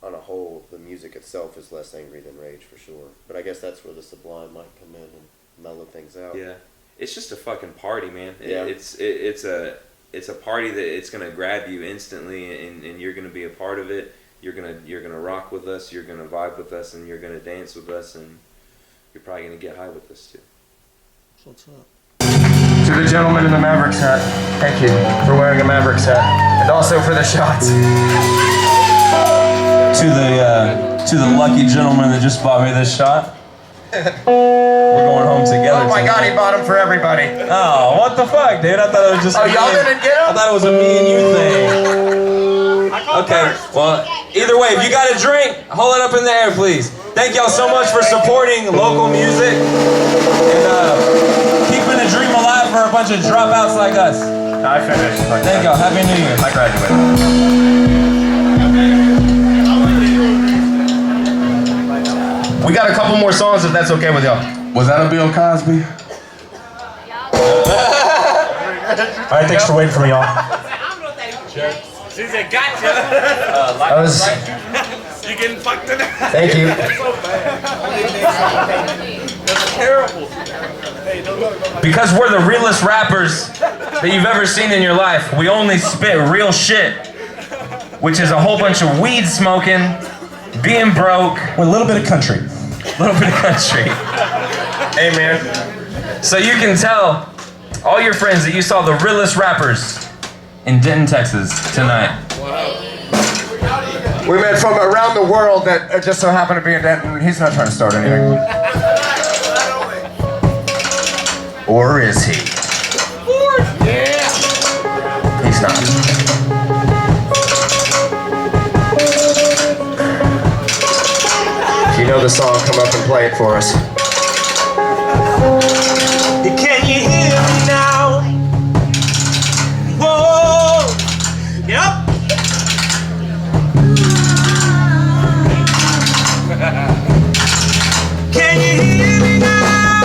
on a whole, the music itself is less angry than Rage for sure. But I guess that's where the Sublime might come in and mellow things out. Yeah, it's just a fucking party, man. Yeah. It's a party that it's gonna grab you instantly, and you're gonna be a part of it. You're gonna rock with us. You're gonna vibe with us, and you're gonna dance with us, and you're probably gonna get high with us too. What's up? To the gentleman in the Mavericks hat, thank you for wearing a Mavericks hat. And also for the shots. To the lucky gentleman that just bought me this shot. We're going home together. Oh my God, he bought them for everybody. Oh, what the fuck, dude? I thought it was just. Oh, y'all didn't get them? I thought it was a me and you thing. Okay, well, either way, if you got a drink, hold it up in the air, please. Thank y'all so much for supporting local music and keeping the dream alive for a bunch of dropouts like us. I finished. Thank y'all. Happy New Year. I graduated. We got a couple more songs if that's okay with y'all. Was that a Bill Cosby? All right, thanks for waiting for me, y'all. She said, gotcha. That was. You getting fucked in there? Thank you. That's terrible. Because we're the realest rappers that you've ever seen in your life. We only spit real shit, which is a whole bunch of weed smoking, being broke, with a little bit of country. A little bit of country. Hey, man. So you can tell all your friends that you saw the realest rappers in Denton, Texas tonight. We met from around the world that just so happened to be in Denton. He's not trying to start anything. Or is he? Yeah. He's not. If you know the song, come up and play it for us. Can you hear me now? Whoa. Yep. Can you hear me now?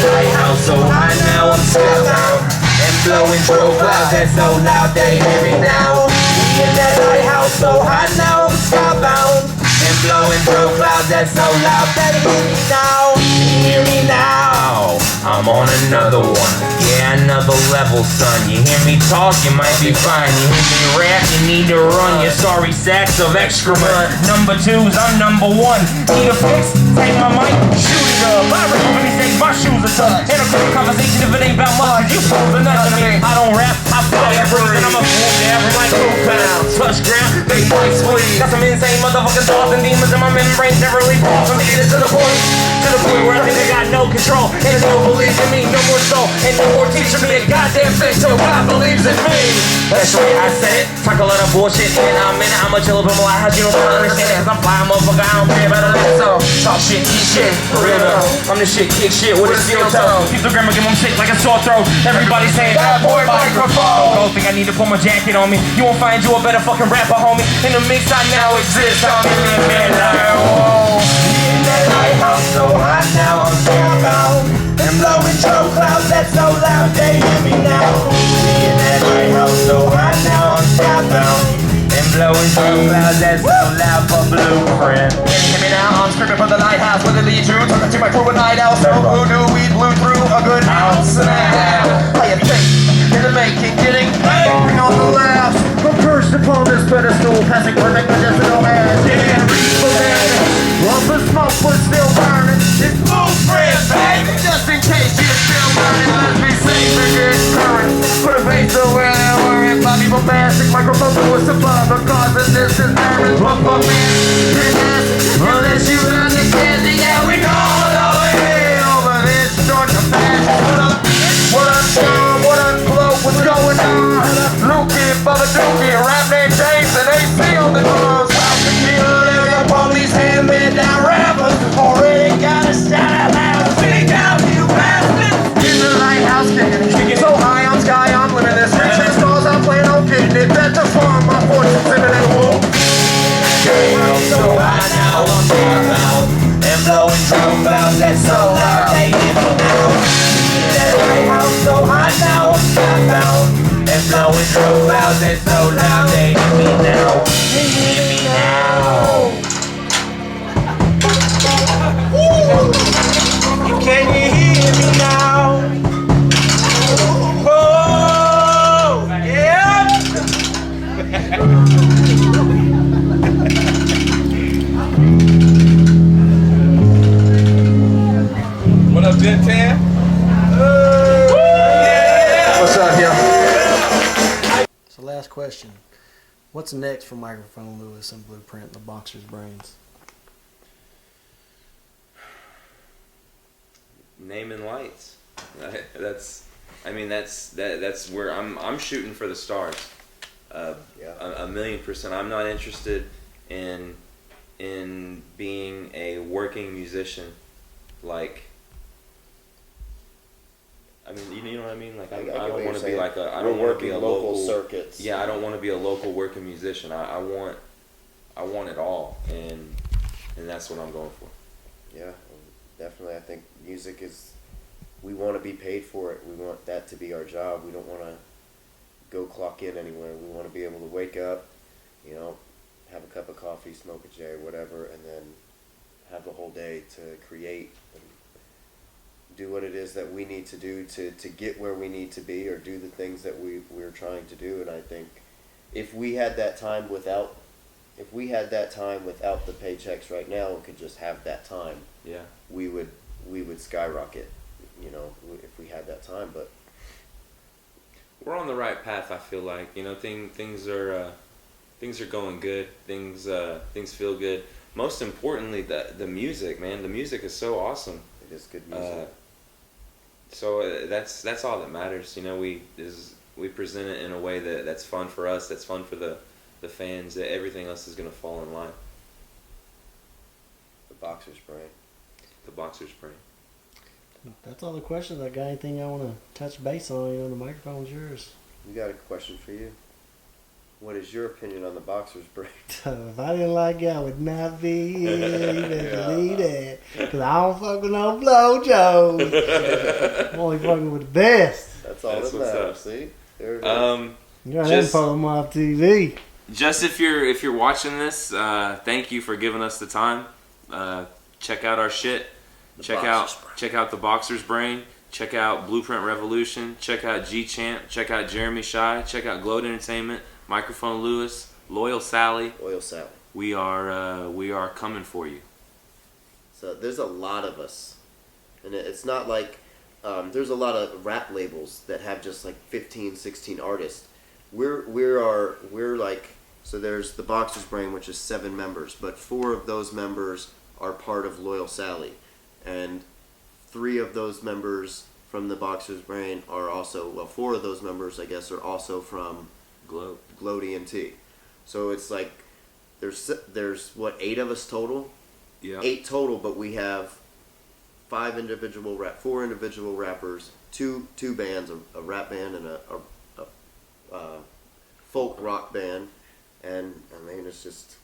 Lighthouse so high now I'm spellbound and blowing through clouds that's so loud they hear me now. We in that lighthouse so high now I'm spellbound and blowing through clouds that's so loud they hear me now. Hear me now. I'm on another one. Yeah, another level, son. You hear me talk, you might be fine. You hear me rap, you need to run. Your sorry sacks of excrement. Number twos, I'm number one. Need a fix? Take my mic, shoot it up. I remember these days, my shoes are tough. In a quick conversation, if it ain't about much, you pose enough to me. I don't rap, I fly every and I'm a fool there. I'm like 2 pounds. Touch ground, big boy squeeze. Got some insane motherfucking thoughts and demons in my membranes. Never really pause. I'm getting to the point where I think I got no control. And no believe in me, no more soul. And no more teaching me a goddamn thing till God believes in me. That's right, I said it. Talk a lot of bullshit and I'm in it. I'm a chill up in my house, you don't understand it. Cause I'm flying motherfucker, I don't care about a little song. Talk shit, eat shit, for real though. I'm the shit, kick shit with a steel toe. People grandma give them sick like a sore throat. Everybody saying, that boy microphone. Don't think I need to put my jacket on me. You won't find you a better fucking rapper, homie. In the mix I now exist, I'm in the bed like, whoa. In that lighthouse so high now I'm spellbound and blowing through clouds that's so loud they hear me now. In that lighthouse so high now I'm spellbound and blowing through clouds that's so loud for Blueprint. Can you hear me now? I'm screaming from the lighthouse where the lead you. Talking to my crew at night out. So voodoo we blew through a good ounce and a half. How you think? In the making, getting paid. Bring on the laughs. I'm perched upon this pedestal, passing perfect medicinal ass. Yeah, reach for that. Lump of smoke was still burning. It's Blueprint, baby. Just in case you're still burning, let's be safe and get current. Put a face to where they're worried. Bobby bombastic, microphone was above. The cause of this is burning. Pump up in, unless you understand it, yeah, we all over here. Over this Georgia fast. What up, Tom? What up, Polow? What's going on? Lukey, Bubba Dookie, rap name James, and AC on the drums. South Tequila, police hand-me-down rappers. Already got a shot out loud. Speak out, you bastards. In the lighthouse, kicking so high on sky, I'm limitless. Reaching stars, I'm playing on getting it. Bet to farm, my fortune's imminent. Whoa. So high now, I'm spellbound and blowing through clouds that's so loud they hear me now. Lighthouse so high now I'm spellbound and blowing through clouds that's so loud they hear me now. They hear me now. Can you hear me now? Oh, yeah. What up, Jet Tan? What's up, yo? So last question. What's next for Microphone Lewis and Blueprint, the Boxer's Brains? Naming lights. That's where I'm shooting for the stars. A 1,000,000%. I'm not interested in being a working musician. Like, I mean, you know what I mean? Like, I don't want to be like a. I don't want to be a local circuits. Yeah, I don't want to be a local working musician. I want it all, and that's what I'm going for. Yeah, definitely. I think music is. We want to be paid for it. We want that to be our job. We don't want to go clock in anywhere. We want to be able to wake up, have a cup of coffee, smoke a J, whatever, and then have the whole day to create and do what it is that we need to do to get where we need to be, or do the things that we're trying to do. And I think if we had that time without the paychecks right now and could just have that time, we would skyrocket, if we had that time. But we're on the right path. I feel like things are going good. Things feel good. Most importantly, the music, man. The music is so awesome. It is good music. So that's all that matters. We present it in a way that's fun for us. That's fun for the fans. Everything else is gonna fall in line. The Boxer's Brain. The Boxer's Brain. That's all the questions. I got anything I want to touch base on? The microphone's yours. We got a question for you. What is your opinion on the Boxer's Brain? If I didn't like it, I would not be here. You better believe that. Because I don't fuck with no blowjobs. I'm only fucking with the best. That's all that matters. See? There it is. You got them Polow Mob TV. Just if you're watching this, thank you for giving us the time. Check out our shit. Check out the Boxer's Brain. Check out Blueprint Revolution. Check out G-Champ. Check out Jeremy Shy. Check out Gloat Entertainment. Microphone Lewis. Loyal Sally. We are coming for you. So there's a lot of us, and it's not like there's a lot of rap labels that have just like 15, 16 artists. We're like, so there's the Boxer's Brain, which is 7 members, but 4 of those members are part of Loyal Sally, and 3 of those members from the Boxer's Brain are also, 4 of those members, I guess, are also from Gloat ENT. So it's like there's what, 8 of us total? Yeah. 8 total, but we have 4 individual rappers, two bands, a rap band and a folk rock band, and I mean it's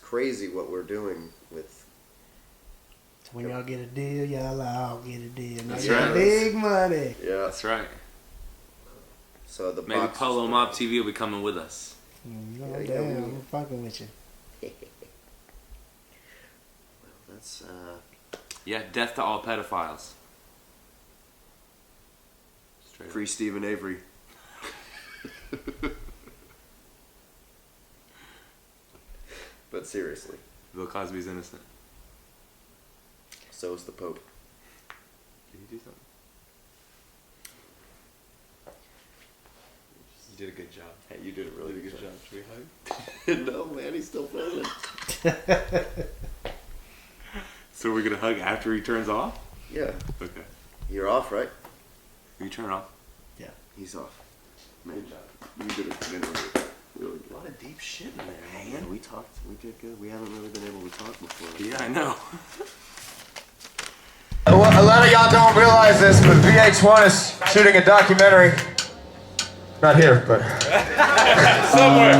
crazy what we're doing with. So when y'all get a deal, y'all all get a deal. That's right. right. Big money. Yeah, that's right. So the maybe Polow Mob TV will be coming with us. Damn, I'm fucking with you. That's yeah, death to all pedophiles. Free Stephen Avery. But seriously, Bill Cosby's innocent. So is the Pope. Did he do something? You did a good job. Hey, you did a really good job. Should we hug? No, man, he's still filming. So we're gonna hug after he turns off? Yeah. Okay. You're off, right? You turn off? Yeah. He's off. Man, Good job. You did a lot of deep shit in there, man. We talked. We did good. We haven't really been able to talk before. Yeah, I know. A lot of y'all don't realize this, but VH1 is shooting a documentary. Not here, but somewhere.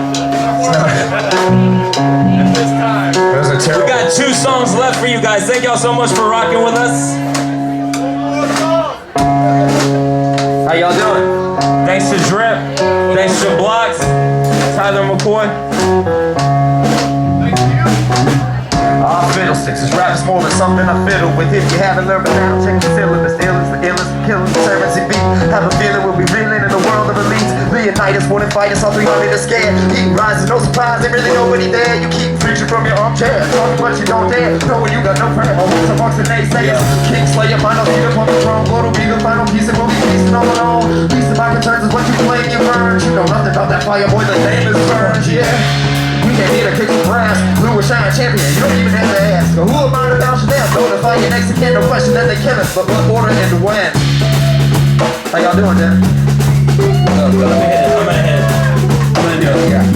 At this time. It was a terrible. We got 2 songs left for you guys. Thank y'all so much for rocking with us. How y'all doing? Thanks to Drip. Thanks to Blocks. Tyler McCoy. Fiddlesticks, this rap is more than something I fiddle with. If you haven't learned by now, check the syllabus. Illest, the illest, the killers, the servants and beat. Have a feeling we'll be reeling in the world of elites. Leonidas wouldn't fight us, all 300 are scared. Heat rises, no surprise, ain't really nobody there. You keep preaching from your armchair, talking but you don't dare. Know when you got no prayer, almost amongst the naysayers. King Slayer, final leader on the throne. Blow to be the final piece, and we'll be peace. chasing on my own. Least of my concerns is what you play and you burn. You know nothing about that fire, boy, the name is burned, yeah. We can't need a kick some brass. We were shine champion, you don't even have to ask. Who am I to bounce you down? Notify your next again, no question that they kill us. But what order and when? How y'all doing, Dan? I'm gonna do it. Yeah.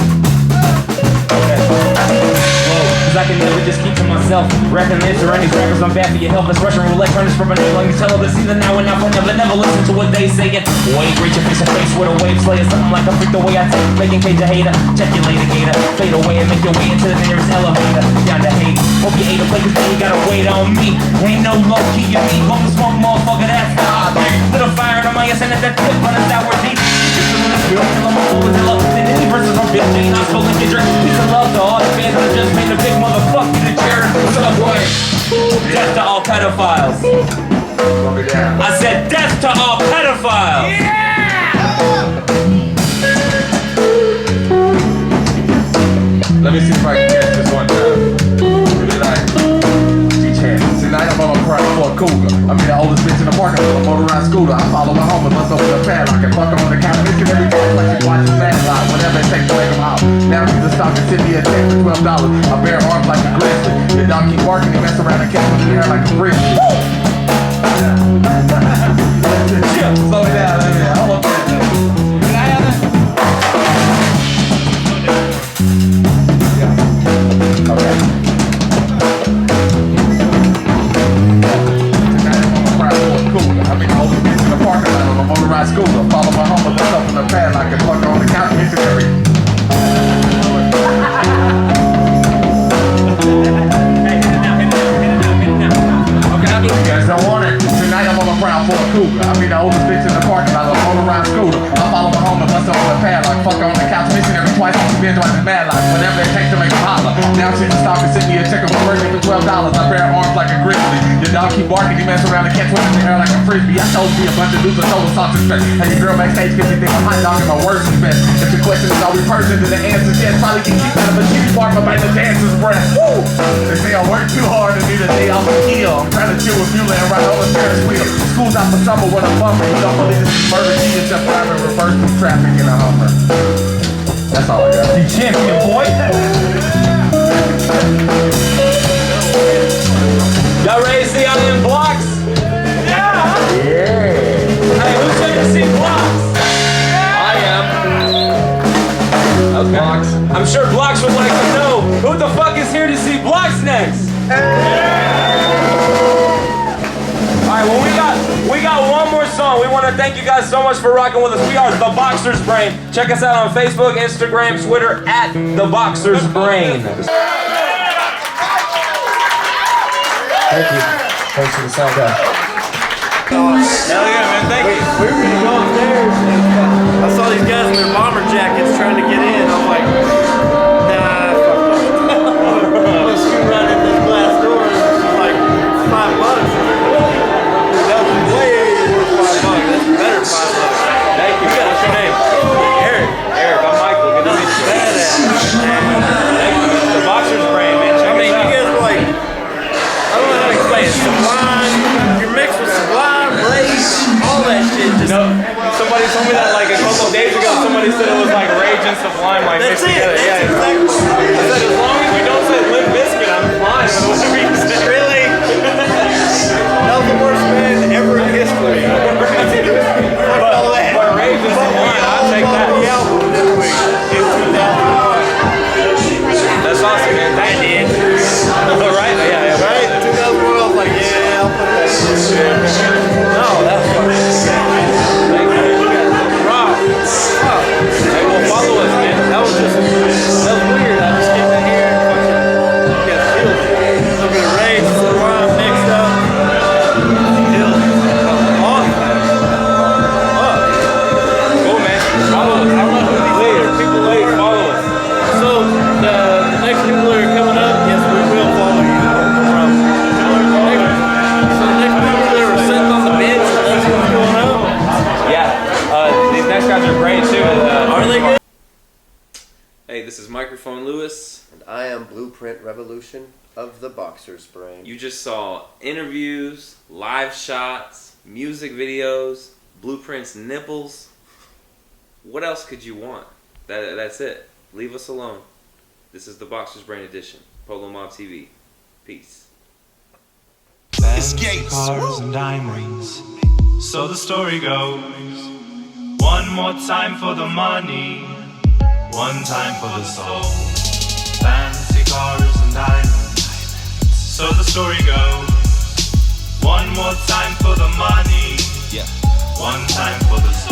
Cause I can never just keep to myself. Recognize or any rappers, I'm bad for your helpless. Russian roulette, furnace from a name like you tell this either now and now, never listen to what they say. Wait, reach your face to face with a wave slayer. Something like a freak the way I take, making cage a hater. Check your later, gator. Fade away and make your way into the nearest elevator. Down to hate. Hope you ate a play, cause then you gotta wait on me. Ain't no low key, you mean. Hope the smoke, motherfucker, that's how I think. Little fire on my ass and at that tip, but it's sour deep. Kill I'm a fool as hell. Then any verses from 15, I'm spilling your drink. Piece of love to all the fans that just made a big motherfucker the chair and subway. Death to all pedophiles. I said death to all pedophiles. Let me see if I can catch this one time. Be like, tonight I'm on a crack for a cougar. I mean the oldest bitch in the parking lot, a motorized scooter. I follow my home and bust over the padlock and fuck her on the counter. Missing every day like she watches that lot. Whatever it takes to make them out. Now she's a stock and send me a check for $12. I bear arms like a grizzly. The dog keep barking, he mess around and catch me in the hair like a frisbee. Slow it down, I want that. Can I have that? Okay. I mean, all the bitch in the parking lot on a motorized scooter. Follow my home and bust up in the padlock and fuck her on the couch and every. Okay, you guys don't want it. Tonight I'm on a proud for a cougar. I mean, the oldest bitch in the parking lot on a motorized scooter. I follow my home and bust up in the padlock. Fuck her on the couch, missing every twice. She binge watching Mad Life. Whatever it takes to make her holler. Now she's a stop and send me a check of a birthday for $12. I bear arms like a grizzly. Your dog keep barking, he mess around and catch one in the air like a frisbee. I told you a bunch of dudes are total soft and stress. And your girl backstage cause you think I'm hot dog and my words is best. If the question is are we person, then the answer's yes. Probably get kicked out of a cheap part but by the dancer's breath. Woo! They say I work too hard and need a day off of heel. I'm trying to chill with Mueller and ride on the Ferris wheel. School's out for summer when I'm bummer. You don't believe this is murder. G is just driving reverse through traffic in a Hummer. That's all I got. The champion, boy. Y'all ready to see all them blocks? Yeah! Hey, who's ready to see blocks? I am. Okay. Blocks. I'm sure Blocks would like to know who the fuck is here to see Blocks next? Alright, well we got one more song. We want to thank you guys so much for rocking with us. We are The Boxer's Brain. Check us out on Facebook, Instagram, Twitter at The Boxer's Brain. Thank you. Thanks for the sound guy. Hell yeah, man, thank you. We were going to go upstairs and I saw these guys in their bomber jackets trying to get in. I'm like, nah, fuck that. I'm gonna scoot right in this glass door and it's like $5. That was way worth $5. That's better $5. Thank you. What's your name? Eric. I'm Michael. Good to meet you. Badass. Thank you. The Boxer's Brain, man. Check us out. You guys were like, I don't know how to explain it. Sublime. You're mixed with Sublime, Rage, all that shit. Just somebody told me that like a couple of days ago. Somebody said it was like Rage and Sublime like mixed together. Yeah, exactly. I said as long as we don't say Limp Bizkit, I'm fine with whatever you say. Really? That was the worst band ever in history. Fuck all that. But Rage and Sublime, I'll take that. The album this week in 2001. That's awesome, man. I did. Right? Yeah. Right? 2001, I was like, yeah, I'll put that in. No, that's fucking thank you. You guys rock. Hey, well, follow us, man. That was weird. I just came in here and fucking, you guys killed it. Look at the Rage, Sublime mixed up. Killed it. Awesome. Cool, man. Follow us. I don't know who these later. People late, follow us. So, the next people that are coming up, yes, we will follow you. So the next people that are sitting on the bench, that's what's going on. Yeah, these next guys are great too. Are they good? Hey, this is Microphone Lewis. And I am Blueprint Revolution of The Boxer's Brain. You just saw interviews, live shots, music videos, Blueprints, nipples. What else could you want? That's it. Leave us alone. This is the Boxer's Brain Edition. Polo Mob TV. Peace. Fancy cars and diamonds. So the story goes. One more time for the money. One time for the soul. Fancy cars and diamonds. So the story goes. One more time for the money. Yeah. One time for the soul.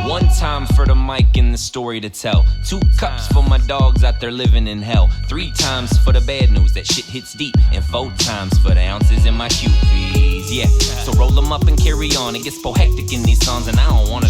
One time for the mic and the story to tell. 2 cups for my dogs out there living in hell. 3 times for the bad news that shit hits deep. And 4 times for the ounces in my QVs. Yeah, so roll them up and carry on. It gets so hectic in these songs and I don't wanna